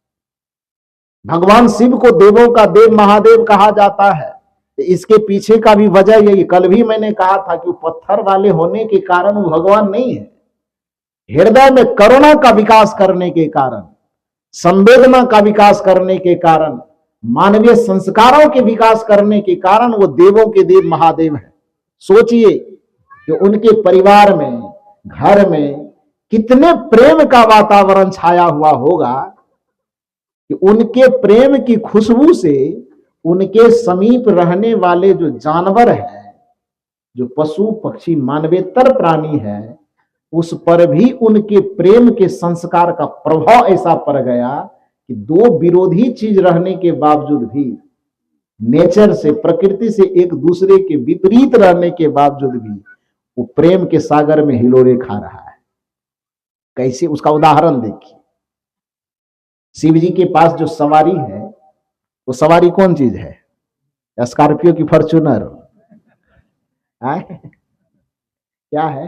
भगवान शिव को देवों का देव, महादेव कहा जाता है। इसके पीछे का भी वजह यही, कल भी मैंने कहा था कि पत्थर वाले होने के कारण वो भगवान नहीं है। हृदय में करुणा का विकास करने के कारण, संवेदना का विकास करने के कारण, मानवीय संस्कारों के विकास करने के कारण वो देवों के देव महादेव है। सोचिए कि उनके परिवार में, घर में कितने प्रेम का वातावरण छाया हुआ होगा कि उनके प्रेम की खुशबू से उनके समीप रहने वाले जो जानवर हैं, जो पशु पक्षी मानवेतर प्राणी है, उस पर भी उनके प्रेम के संस्कार का प्रभाव ऐसा पड़ गया कि दो विरोधी चीज रहने के बावजूद भी, नेचर से, प्रकृति से एक दूसरे के विपरीत रहने के बावजूद भी वो प्रेम के सागर में हिलोरे खा रहा है। कैसे? उसका उदाहरण देखिए। शिव जी के पास जो सवारी है, वो सवारी कौन चीज है? स्कॉर्पियो की फॉर्च्यूनर? क्या है?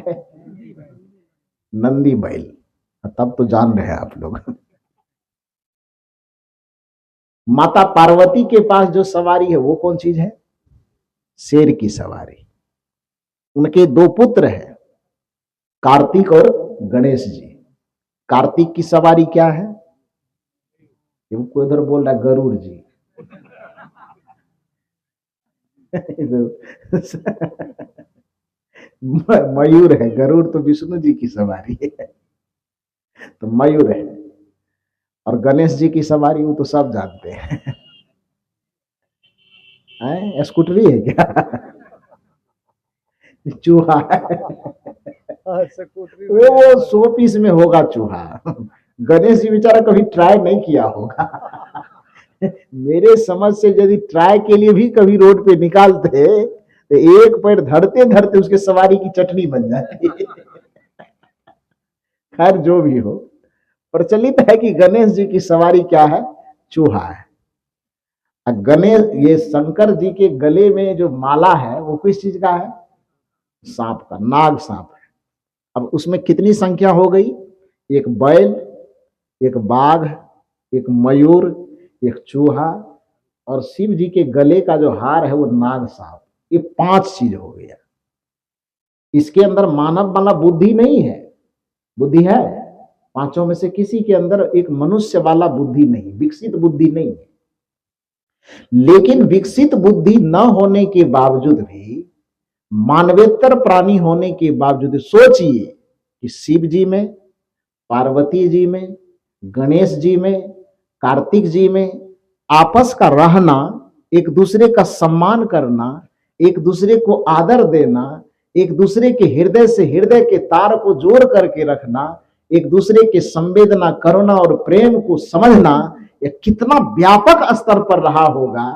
नंदी बैल। तब तो जान रहे हैं आप लोग। माता पार्वती के पास जो सवारी है वो कौन चीज है? शेर की सवारी। उनके दो पुत्र हैं, कार्तिक और गणेश जी। कार्तिक की सवारी क्या है? कोई उधर बोल रहा है गरुड़ जी। मयूर है, गरुड़ तो विष्णु जी की सवारी है, तो मयूर है। और गणेश जी की सवारी वो तो सब जानते हैं, स्कूटरी है क्या? चूहा है। वो 100 पीस में होगा चूहा। गणेश जी बेचारा कभी ट्राई नहीं किया होगा। मेरे समझ से यदि ट्राई के लिए भी कभी रोड पे निकालते तो एक पैर धरते धरते उसके सवारी की चटनी बन जाती। खैर जो भी हो, प्रचलित है कि गणेश जी की सवारी क्या है? चूहा है। गणेश, ये शंकर जी के गले में जो माला है वो किस चीज का है? सांप का, नाग सांप है। अब उसमें कितनी संख्या हो गई? एक बैल, एक बाघ, एक मयूर, एक चूहा, और शिव जी के गले का जो हार है वो नाग सांप। ये 5 चीज हो गया। इसके अंदर मानव वाला बुद्धि नहीं है। बुद्धि है? 5 में से किसी के अंदर एक मनुष्य वाला बुद्धि नहीं, विकसित बुद्धि नहीं है। लेकिन विकसित बुद्धि न होने के बावजूद भी, मानवेतर प्राणी होने के बावजूद, सोचिए कि शिव जी में, पार्वती जी में, गणेश जी में, कार्तिक जी में आपस का रहना, एक दूसरे का सम्मान करना, एक दूसरे को आदर देना, एक दूसरे के हृदय से हृदय के तार को जोड़ करके रखना, एक दूसरे के संवेदना, करुणा और प्रेम को समझना, यह कितना व्यापक स्तर पर रहा होगा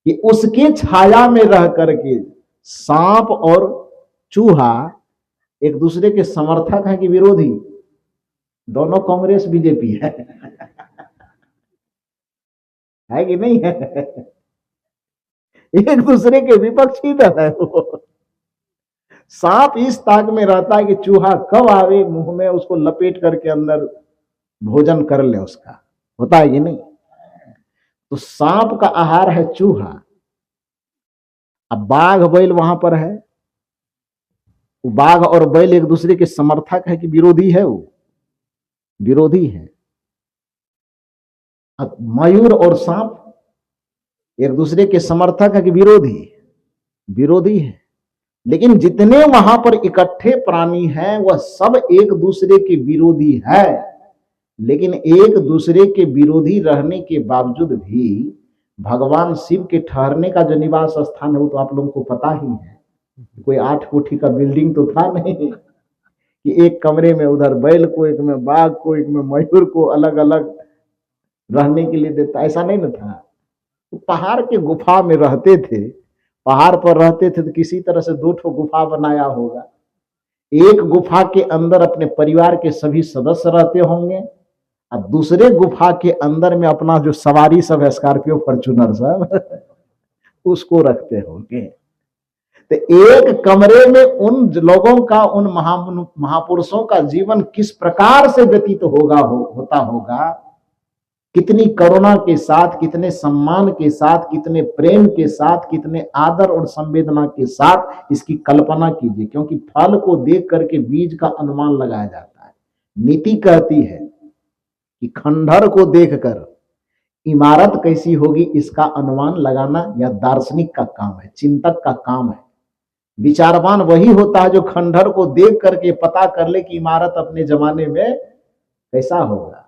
कि उसके छाया में रह करके सांप और चूहा एक दूसरे के समर्थक हैं कि विरोधी? दोनों कांग्रेस बीजेपी है कि नहीं है? एक दूसरे के विपक्षी दल है वो। सांप इस ताक में रहता है कि चूहा कब आवे मुंह में, उसको लपेट करके अंदर भोजन कर ले उसका, होता है कि नहीं? तो सांप का आहार है चूहा। अब बाघ बैल वहां पर है, बाघ और बैल एक दूसरे के समर्थक है कि विरोधी है? वो विरोधी है। अब मयूर और सांप एक दूसरे के समर्थक है कि विरोधी? विरोधी है। लेकिन जितने वहां पर इकट्ठे प्राणी हैं वह सब एक दूसरे के विरोधी है। लेकिन एक दूसरे के विरोधी रहने के बावजूद भी भगवान शिव के ठहरने का जो निवास स्थान है वो तो आप लोगों को पता ही है। कोई 8 कोठी का बिल्डिंग तो था नहीं कि एक कमरे में उधर बैल को, एक में बाघ को, एक में मयूर को अलग अलग रहने के लिए देता, ऐसा नहीं ना था। तो पहाड़ के गुफा में रहते थे, पहाड़ पर रहते थे तो किसी तरह से 2 ठो गुफा बनाया होगा। एक गुफा के अंदर अपने परिवार के सभी सदस्य रहते होंगे और दूसरे गुफा के अंदर में अपना जो सवारी सब है, स्कॉर्पियो, फॉर्च्यूनर सब उसको रखते होंगे। तो एक कमरे में उन लोगों का, उन महापुरुषों का जीवन किस प्रकार से व्यतीत होता होगा, कितनी करुणा के साथ, कितने सम्मान के साथ, कितने प्रेम के साथ, कितने आदर और संवेदना के साथ, इसकी कल्पना कीजिए। क्योंकि फल को देख करके बीज का अनुमान लगाया जाता है। नीति कहती है कि खंडहर को देखकर इमारत कैसी होगी इसका अनुमान लगाना या दार्शनिक का काम है, चिंतक का काम है। विचारवान वही होता है जो खंडहर को देख करके पता कर ले कि इमारत अपने जमाने में कैसा होगा।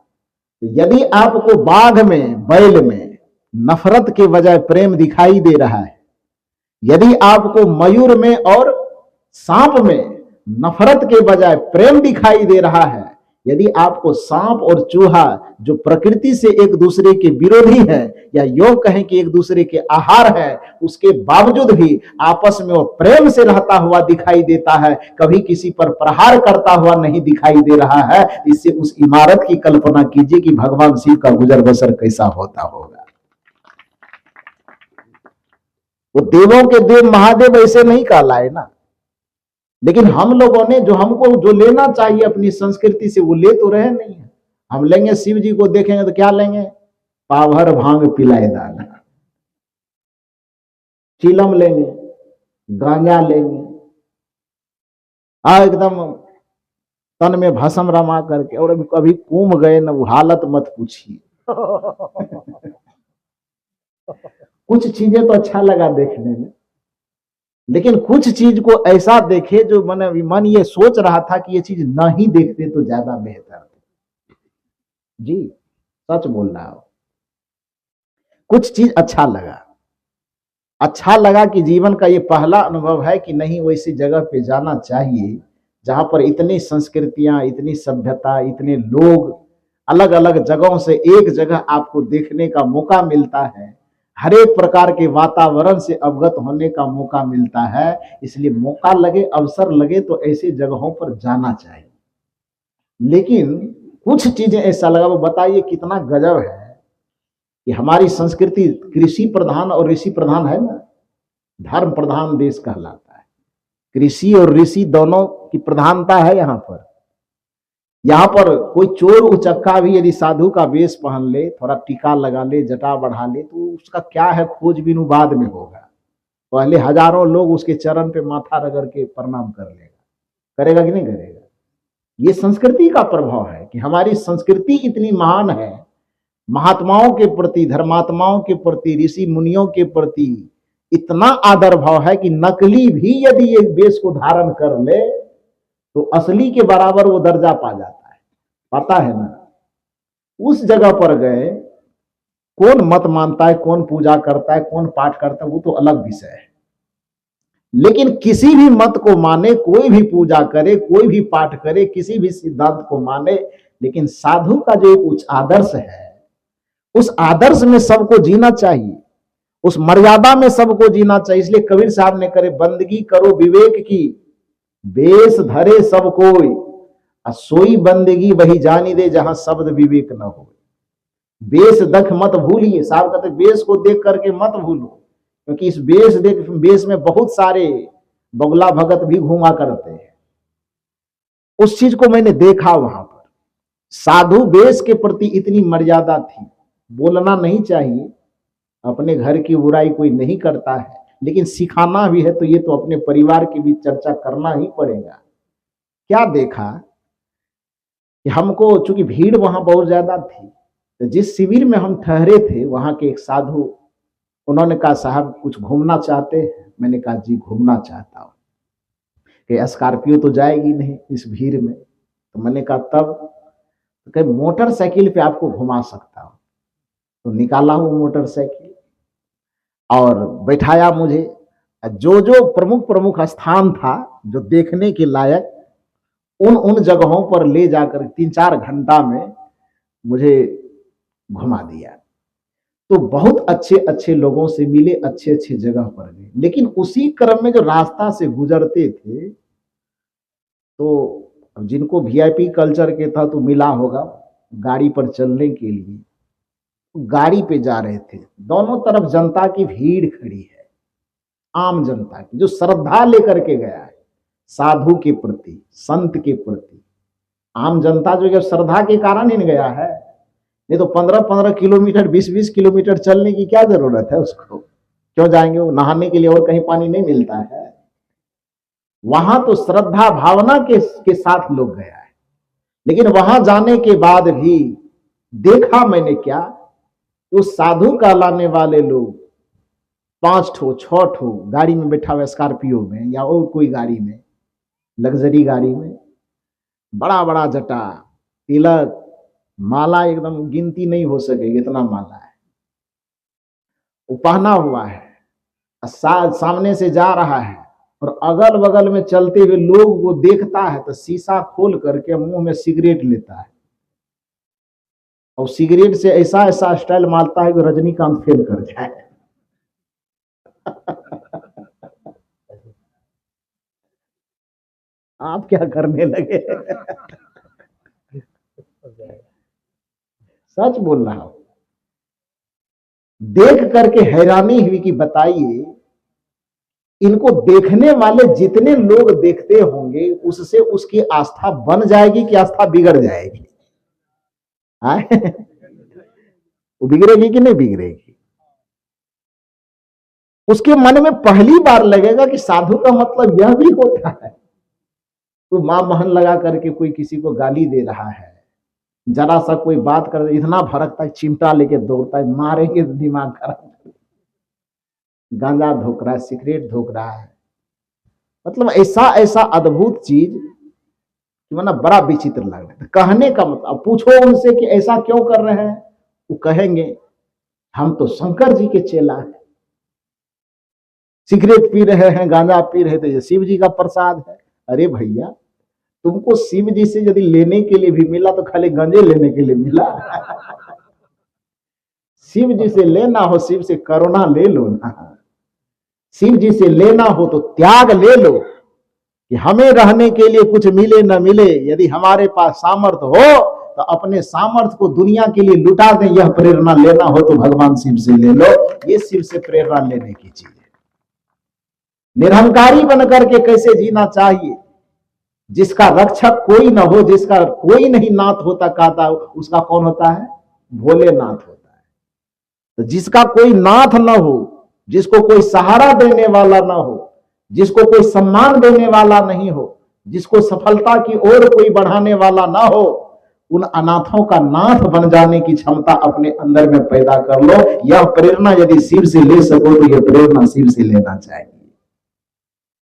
यदि आपको बाघ में, बैल में नफरत के बजाय प्रेम दिखाई दे रहा है, यदि आपको मयूर में और सांप में नफरत के बजाय प्रेम दिखाई दे रहा है, यदि आपको सांप और चूहा जो प्रकृति से एक दूसरे के विरोधी हैं या योग कहें कि एक दूसरे के आहार है, उसके बावजूद भी आपस में वो प्रेम से रहता हुआ दिखाई देता है, कभी किसी पर प्रहार करता हुआ नहीं दिखाई दे रहा है, इससे उस इमारत की कल्पना कीजिए कि भगवान शिव का गुजर बसर कैसा होता होगा। वो देवों के देव महादेव ऐसे नहीं कहलाए ना। लेकिन हम लोगों ने जो, हमको जो लेना चाहिए अपनी संस्कृति से वो ले तो रहे नहीं है। हम लेंगे शिव जी को देखेंगे तो क्या लेंगे? पाभर भांग पिलाए दाना, चिलम लेंगे, गांजा लेंगे, एकदम तन में भस्म रमा करके, और अभी कभी कुंभ गए न, वो हालत मत पूछिए। कुछ चीजें तो अच्छा लगा देखने में, लेकिन कुछ चीज को ऐसा देखे जो मन ये सोच रहा था कि ये चीज नहीं देखते तो ज्यादा बेहतर था। जी सच बोल रहा हूं, कुछ चीज अच्छा लगा कि जीवन का ये पहला अनुभव है कि नहीं, वैसी जगह पे जाना चाहिए जहां पर इतनी संस्कृतियां, इतनी सभ्यता, इतने लोग, अलग अलग जगहों से एक जगह आपको देखने का मौका मिलता है, हर एक प्रकार के वातावरण से अवगत होने का मौका मिलता है। इसलिए मौका लगे, अवसर लगे तो ऐसी जगहों पर जाना चाहिए। लेकिन कुछ चीजें ऐसा लगा, वो बताइए कितना गजब है कि हमारी संस्कृति कृषि प्रधान और ऋषि प्रधान है ना, धर्म प्रधान देश कहलाता है। कृषि और ऋषि दोनों की प्रधानता है यहाँ पर। यहाँ पर कोई चोर उचक्का भी यदि साधु का वेश पहन ले, थोड़ा टीका लगा ले, जटा बढ़ा ले, तो उसका क्या है खोजबीन बाद में होगा। पहले हजारों लोग उसके चरण पे माथा रगड़ के प्रणाम कर लेगा, करेगा कि नहीं करेगा। ये संस्कृति का प्रभाव है कि हमारी संस्कृति इतनी महान है, महात्माओं के प्रति, धर्मात्माओं के प्रति, ऋषि मुनियों के प्रति इतना आदर भाव है कि नकली भी यदि एक वेश को धारण कर ले तो असली के बराबर वो दर्जा पा जाता है। पता है ना, उस जगह पर गए, कौन मत मानता है, कौन पूजा करता है, कौन पाठ करता है, वो तो अलग विषय है। लेकिन किसी भी मत को माने, कोई भी पूजा करे, कोई भी पाठ करे, किसी भी सिद्धांत को माने, लेकिन साधु का जो एक उच्च आदर्श है, उस आदर्श में सबको जीना चाहिए, उस मर्यादा में सबको जीना चाहिए। इसलिए कबीर साहब ने करे, बंदगी करो विवेक की, बेस धरे सब कोई, सोई बंदगी वही जानी दे जहां शब्द विवेक न हो। बेस दख मत भूलिए, साहब कहते बेस को देख करके मत भूलो, क्योंकि इस बेस में बहुत सारे बगुला भगत भी घूमा करते हैं। उस चीज को मैंने देखा वहां पर, साधु बेस के प्रति इतनी मर्यादा थी। बोलना नहीं चाहिए, अपने घर की बुराई कोई नहीं करता है, लेकिन सिखाना भी है तो ये तो अपने परिवार के बीच चर्चा करना ही पड़ेगा। क्या देखा कि हमको, चूंकि भीड़ वहां बहुत ज्यादा थी, तो जिस शिविर में हम ठहरे थे वहां के एक साधु, उन्होंने कहा साहब कुछ घूमना चाहते हैं। मैंने कहा जी घूमना चाहता हूँ। कि स्कॉर्पियो तो जाएगी नहीं इस भीड़ में, तो मैंने कहा तब, तो कहीं मोटरसाइकिल पे आपको घुमा सकता हूँ। तो निकाला हूँ मोटरसाइकिल और बैठाया मुझे। जो जो प्रमुख प्रमुख स्थान था जो देखने के लायक, उन जगहों पर ले जाकर 3-4 घंटा में मुझे घुमा दिया। तो बहुत अच्छे अच्छे लोगों से मिले, अच्छे अच्छे जगह पर गए। लेकिन उसी क्रम में जो रास्ता से गुजरते थे, तो जिनको वीआईपी कल्चर के था तो मिला होगा गाड़ी पर चलने के लिए, गाड़ी पे जा रहे थे। दोनों तरफ जनता की भीड़ खड़ी है, आम जनता की, जो श्रद्धा लेकर के गया है साधु के प्रति, संत के प्रति। आम जनता जो श्रद्धा के कारण ही गया है, नहीं तो 15-15 किलोमीटर, 20-20 किलोमीटर चलने की क्या जरूरत है उसको। क्यों जाएंगे वो, नहाने के लिए और कहीं पानी नहीं मिलता है। वहां तो श्रद्धा भावना के साथ लोग गया है। लेकिन वहां जाने के बाद भी देखा मैंने क्या, तो साधु कहलाने वाले लोग 5 ठो 6 ठो गाड़ी में बैठा हुआ, स्कॉर्पियो में या और कोई गाड़ी में, लग्जरी गाड़ी में, बड़ा बड़ा जटा, तिलक, माला, एकदम गिनती नहीं हो सकेगी इतना माला है वो पहना हुआ है। सामने से जा रहा है और अगल बगल में चलते हुए लोग वो देखता है तो शीशा खोल करके मुंह में सिगरेट लेता है, और सिगरेट से ऐसा ऐसा स्टाइल मारता है कि रजनीकांत फेल कर जाए। आप क्या करने लगे? सच बोल रहा हूं, देख करके हैरानी हुई कि बताइए, इनको देखने वाले जितने लोग देखते होंगे, उससे उसकी आस्था बन जाएगी कि आस्था बिगड़ जाएगी? वो बिगड़ेगी कि नहीं बिगड़ेगी? उसके मन में पहली बार लगेगा कि साधु का मतलब यह भी होता है। कोई माँ महन लगा करके कोई किसी को गाली दे रहा है, जरा सा कोई बात कर इतना भड़कता है, चिमटा लेके दौड़ता है, मारेंगे तो दिमाग खराब। गांजा धोक रहा है, सिगरेट धोक रहा है, मतलब ऐसा ऐसा अद्भुत चीज कि मतलब बड़ा विचित्र लग रहा है। कहने का मतलब पूछो उनसे कि ऐसा क्यों कर रहे हैं, वो कहेंगे हम तो शंकर जी के चेला है, सिगरेट पी रहे हैं, गांजा पी रहे थे, ये शिव जी का प्रसाद है। अरे भैया, तुमको शिव जी से यदि लेने के लिए भी मिला तो खाली गंजे लेने के लिए मिला। शिव जी से लेना हो, शिव से करुणा ले लो ना, शिव जी से लेना हो तो त्याग ले लो कि हमें रहने के लिए कुछ मिले न मिले, यदि हमारे पास सामर्थ्य हो तो अपने सामर्थ्य को दुनिया के लिए लुटा दें। यह प्रेरणा लेना हो तो भगवान शिव से ले लो, ये शिव से प्रेरणा लेने की चीज है। निरहंकारी बनकर के कैसे जीना चाहिए, जिसका रक्षक कोई ना हो, जिसका कोई नहीं नाथ होता कहता, उसका कौन होता है? भोलेनाथ होता है। तो जिसका कोई नाथ ना हो, जिसको कोई सहारा देने वाला ना हो, जिसको कोई सम्मान देने वाला नहीं हो, जिसको सफलता की ओर कोई बढ़ाने वाला ना हो, उन अनाथों का नाथ बन जाने की क्षमता अपने अंदर में पैदा कर लो। यह प्रेरणा यदि शिव से ले सको तो यह प्रेरणा शिव से लेना चाहिए।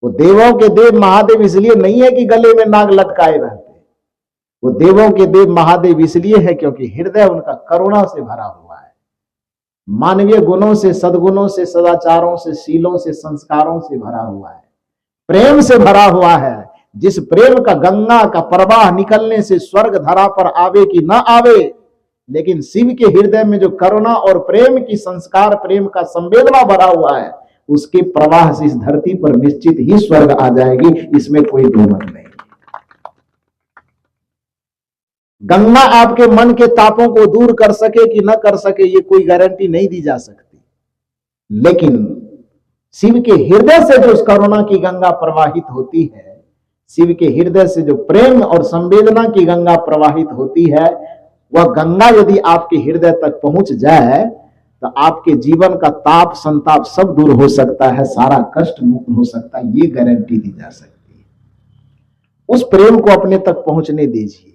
वो देवों के देव महादेव इसलिए नहीं है कि गले में नाग लटकाए रहते, वो देवों के देव महादेव इसलिए है क्योंकि हृदय उनका करुणा से भरा हुआ है, मानवीय गुणों से, सद्गुणों से, सदाचारों से, शीलों से, संस्कारों से भरा हुआ है, प्रेम से भरा हुआ है। जिस प्रेम का गंगा का प्रवाह निकलने से स्वर्ग धरा पर आवे कि ना आवे, लेकिन शिव के हृदय में जो करुणा और प्रेम की संस्कार, प्रेम का संवेदना भरा हुआ है, उसके प्रवाह से इस धरती पर निश्चित ही स्वर्ग आ जाएगी, इसमें कोई दो मत नहीं। गंगा आपके मन के तापों को दूर कर सके कि न कर सके, ये कोई गारंटी नहीं दी जा सकती, लेकिन शिव के हृदय से जो करुणा की गंगा प्रवाहित होती है, शिव के हृदय से जो प्रेम और संवेदना की गंगा प्रवाहित होती है, वह गंगा यदि आपके हृदय तक पहुंच जाए तो आपके जीवन का ताप संताप सब दूर हो सकता है, सारा कष्ट मुक्त हो सकता है, ये गारंटी दी जा सकती है। उस प्रेम को अपने तक पहुंचने दीजिए।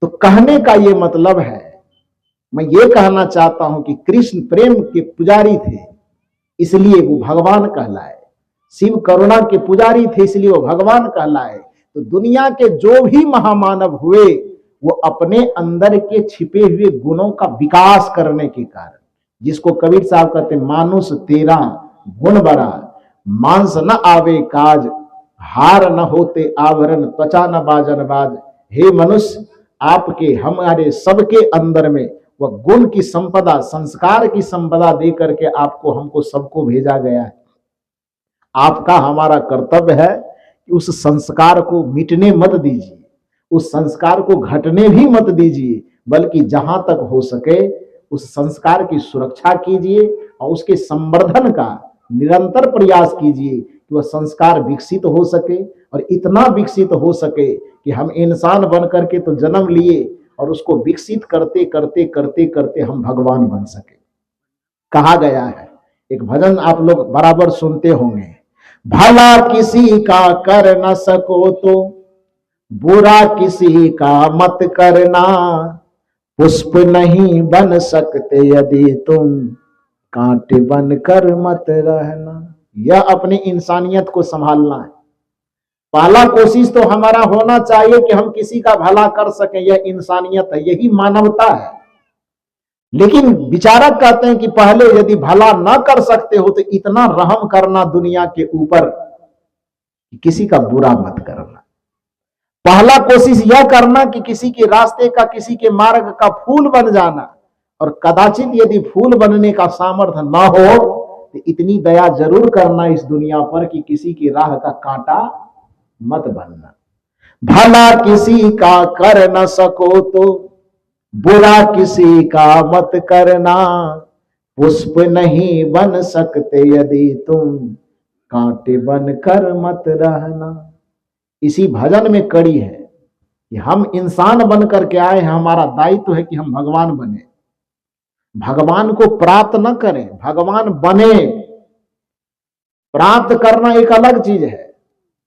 तो कहने का ये मतलब है, मैं ये कहना चाहता हूं कि कृष्ण प्रेम के पुजारी थे इसलिए वो भगवान कहलाए, शिव करुणा के पुजारी थे इसलिए वो भगवान कहलाए। तो दुनिया के जो भी महामानव हुए वो अपने अंदर के छिपे हुए गुणों का विकास करने के कारण, जिसको कबीर साहब कहते मानुष तेरा गुण बड़ा, मांस न आवे काज, हार न होते आवरण, त्वचा न बाजन बाज। हे मनुष्य, आपके हमारे सबके अंदर में वह गुण की संपदा, संस्कार की संपदा दे करके आपको हमको सबको भेजा गया है। आपका हमारा कर्तव्य है कि उस संस्कार को मिटने मत दीजिए, उस संस्कार को घटने भी मत दीजिए, बल्कि जहां तक हो सके उस संस्कार की सुरक्षा कीजिए और उसके संवर्धन का निरंतर प्रयास कीजिए कि वह संस्कार विकसित हो सके, और इतना विकसित हो सके कि हम इंसान बन करके तो जन्म लिए और उसको विकसित करते करते करते करते हम भगवान बन सके। कहा गया है, एक भजन आप लोग बराबर सुनते होंगे, भला किसी का कर न सको तो बुरा किसी का मत करना, पुष्प नहीं बन सकते यदि तुम कांटे बन कर मत रहना। यह अपनी इंसानियत को संभालना है। पहला कोशिश तो हमारा होना चाहिए कि हम किसी का भला कर सकें, यह इंसानियत है, यही मानवता है। लेकिन विचारक कहते हैं कि पहले यदि भला ना कर सकते हो तो इतना रहम करना दुनिया के ऊपर, किसी का बुरा मत करना। पहला कोशिश यह करना कि किसी के रास्ते का, किसी के मार्ग का फूल बन जाना, और कदाचित यदि फूल बनने का सामर्थ्य ना हो तो इतनी दया जरूर करना इस दुनिया पर कि किसी की राह का कांटा मत बनना। भला किसी का कर न सको तो बुरा किसी का मत करना, पुष्प नहीं बन सकते यदि तुम कांटे बन कर मत रहना। इसी भजन में कड़ी है कि हम इंसान बन करके आए हैं, हमारा दायित्व है कि हम भगवान बने। भगवान को प्राप्त न करें, भगवान बने। प्राप्त करना एक अलग चीज है,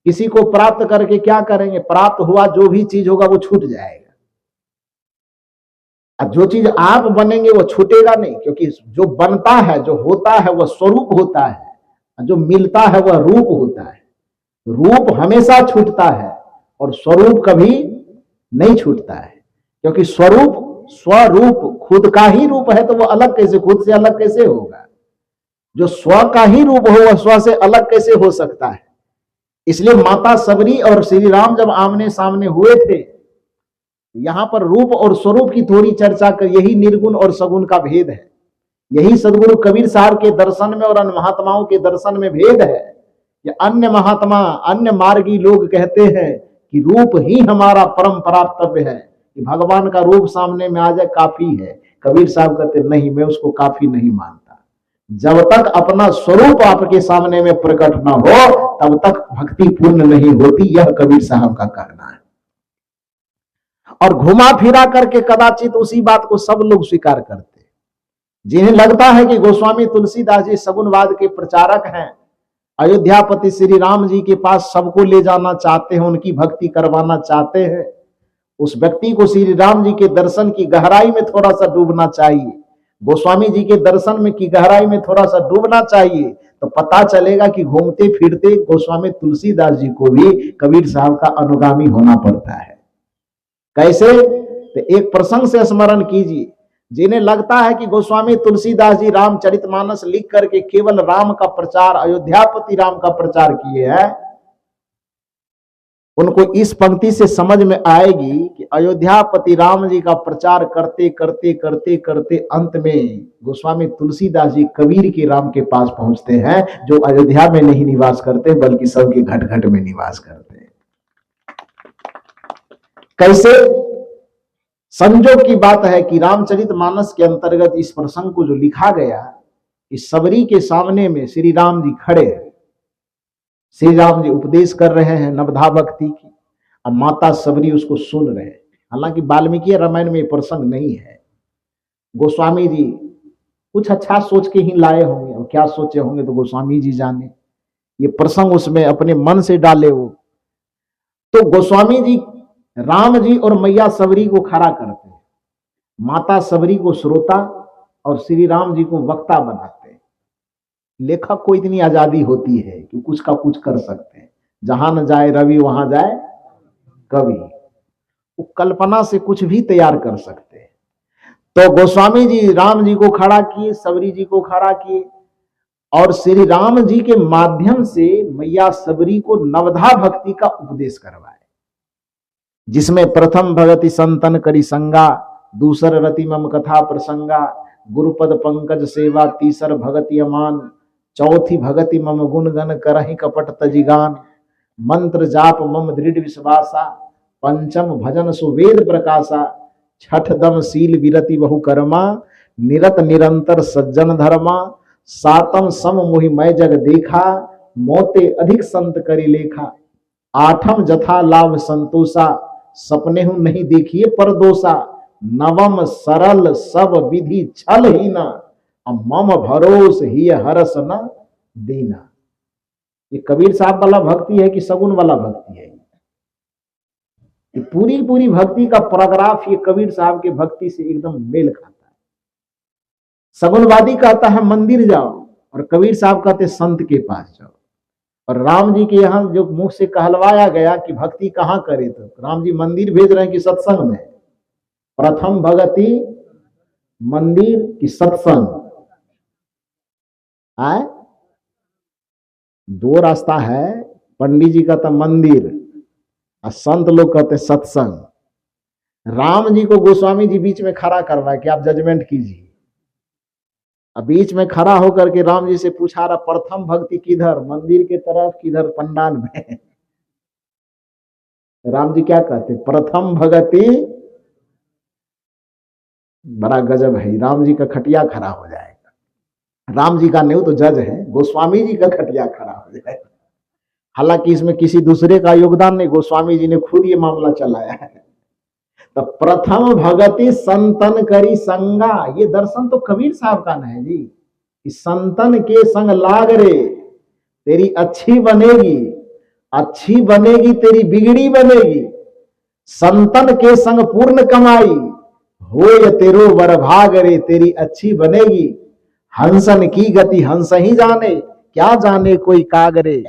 किसी को प्राप्त करके क्या करेंगे? प्राप्त हुआ जो भी चीज होगा वो छूट जाएगा, और जो चीज आप बनेंगे वो छूटेगा नहीं, क्योंकि जो बनता है, जो होता है वह स्वरूप होता है, जो मिलता है वह रूप होता है। रूप हमेशा छूटता है और स्वरूप कभी नहीं छूटता है, क्योंकि स्वरूप स्वरूप खुद का ही रूप है, तो वो अलग कैसे, खुद से अलग कैसे होगा? जो स्व का ही रूप हो वह स्व से अलग कैसे हो सकता है? इसलिए माता सबरी और श्री राम जब आमने सामने हुए थे, यहां पर रूप और स्वरूप की थोड़ी चर्चा कर, यही निर्गुण और सगुण का भेद है। यही सदगुरु कबीर साहब के दर्शन में और अन्य महात्माओं के दर्शन में भेद है। कि अन्य महात्मा, अन्य मार्गी लोग कहते हैं कि रूप ही हमारा परम प्राप्तव्य है, कि भगवान का रूप सामने में आ जाए काफी है। कबीर साहब कहते नहीं, मैं उसको काफी नहीं मानता। जब तक अपना स्वरूप आपके सामने में प्रकट न हो तब तक भक्ति पूर्ण नहीं होती, यह कबीर साहब का कहना है। और घुमा फिरा करके कदाचित उसी बात को सब लोग स्वीकार करते, जिन्हें लगता है कि गोस्वामी तुलसीदास जी सगुणवाद के प्रचारक हैं, अयोध्यापति श्री राम जी के पास सबको ले जाना चाहते हैं, उनकी भक्ति करवाना चाहते हैं। उस व्यक्ति को श्री राम जी के दर्शन की गहराई में थोड़ा सा डूबना चाहिए, गोस्वामी जी के दर्शन में की गहराई में थोड़ा सा डूबना चाहिए, तो पता चलेगा कि घूमते फिरते गोस्वामी तुलसीदास जी को भी कबीर साहब का अनुगामी होना पड़ता है। कैसे? तो एक प्रसंग से स्मरण कीजिए। जिन्हें लगता है कि गोस्वामी तुलसीदास जी रामचरितमानस लिख करके केवल राम का प्रचार, अयोध्यापति राम का प्रचार किए हैं, उनको इस पंक्ति से समझ में आएगी कि अयोध्यापति राम जी का प्रचार करते करते करते करते अंत में गोस्वामी तुलसीदास जी कबीर के राम के पास पहुंचते हैं, जो अयोध्या में नहीं निवास करते बल्कि सबके घट घट में निवास करते हैं। कैसे? संजोग की बात है कि रामचरितमानस के अंतर्गत इस प्रसंग को जो लिखा गया, इस सबरी के सामने में श्री राम जी खड़े हैं, श्री राम जी उपदेश कर रहे हैं नवधा भक्ति की, अब माता सबरी उसको सुन रहे हैं। हालांकि वाल्मीकि रामायण में प्रसंग नहीं है, गोस्वामी जी कुछ अच्छा सोच के ही लाए होंगे, और क्या सोचे होंगे तो गोस्वामी जी जाने, ये प्रसंग उसमें अपने मन से डाले वो। तो गोस्वामी जी राम जी और मैया सबरी को खड़ा करते हैं, माता सबरी को श्रोता और श्री राम जी को वक्ता बनाते हैं। लेखक को इतनी आजादी होती है कि कुछ का कुछ कर सकते हैं, जहां न जाए रवि वहां जाए कवि, वो कल्पना से कुछ भी तैयार कर सकते हैं। तो गोस्वामी जी राम जी को खड़ा किए, सबरी जी को खड़ा किए, और श्री राम जी के माध्यम से मैया सबरी को नवधा भक्ति का उपदेश करवाए, जिसमें प्रथम भगति संतन करी संगा, दूसर रति मम कथा प्रसंगा, गुरुपद पंकज सेवा, तीसर भगति अमान, चौथी भगति मम गुण गण करहि कपट तजिगान, मंत्र जाप मम दृढ़ विश्वासा, पंचम भजन सुवेद प्रकाशा, छठ दम शील विरति बहु कर्मा, निरत निरंतर सज्जन धर्मा, सातम सम मोहि मैं जग देखा, मोते अधिक संत करी लेखा, आठम जथा लाभ संतोषा, सपने हूं नहीं देखिए परदोषा, नवम सरल सब विधि छल ही न, मम भरोस ही हरस न देना। ये कबीर साहब वाला भक्ति है कि सगुन वाला भक्ति है? ये पूरी पूरी भक्ति का पैराग्राफ ये कबीर साहब के भक्ति से एकदम मेल खाता है। सगुनवादी कहता है मंदिर जाओ, और कबीर साहब कहते संत के पास जाओ। और राम जी के यहाँ जो मुख से कहलवाया गया कि भक्ति कहाँ करे, तो राम जी मंदिर भेज रहे हैं कि सत्संग में? प्रथम भगति मंदिर की सत्संग? आए दो रास्ता है, पंडित जी कहता मंदिर और संत लोग कहते सत्संग। राम जी को गोस्वामी जी बीच में खड़ा करवाए कि आप जजमेंट कीजिए। अब बीच में खड़ा होकर के राम जी से पूछा रहा, प्रथम भक्ति किधर, मंदिर के तरफ किधर पंडाल में? राम जी क्या कहते, प्रथम भगति। बड़ा गजब है, राम जी का खटिया खड़ा हो जाएगा। राम जी का नहीं तो जज है, गोस्वामी जी का खटिया खड़ा हो जाएगा। हालांकि इसमें किसी दूसरे का योगदान नहीं, गोस्वामी जी ने खुद ये मामला चलाया है। तो प्रथम भगति संतन करी संगा, ये दर्शन तो कबीर साहब का नहीं जी। इस संतन के संग लाग रे, तेरी अच्छी बनेगी, अच्छी बनेगी तेरी बिगड़ी बनेगी, संतन के संग पूर्ण कमाई, होय तेरो बरभाग रे तेरी अच्छी बनेगी। हंसन की गति हंस ही जाने, क्या जाने कोई कागरे।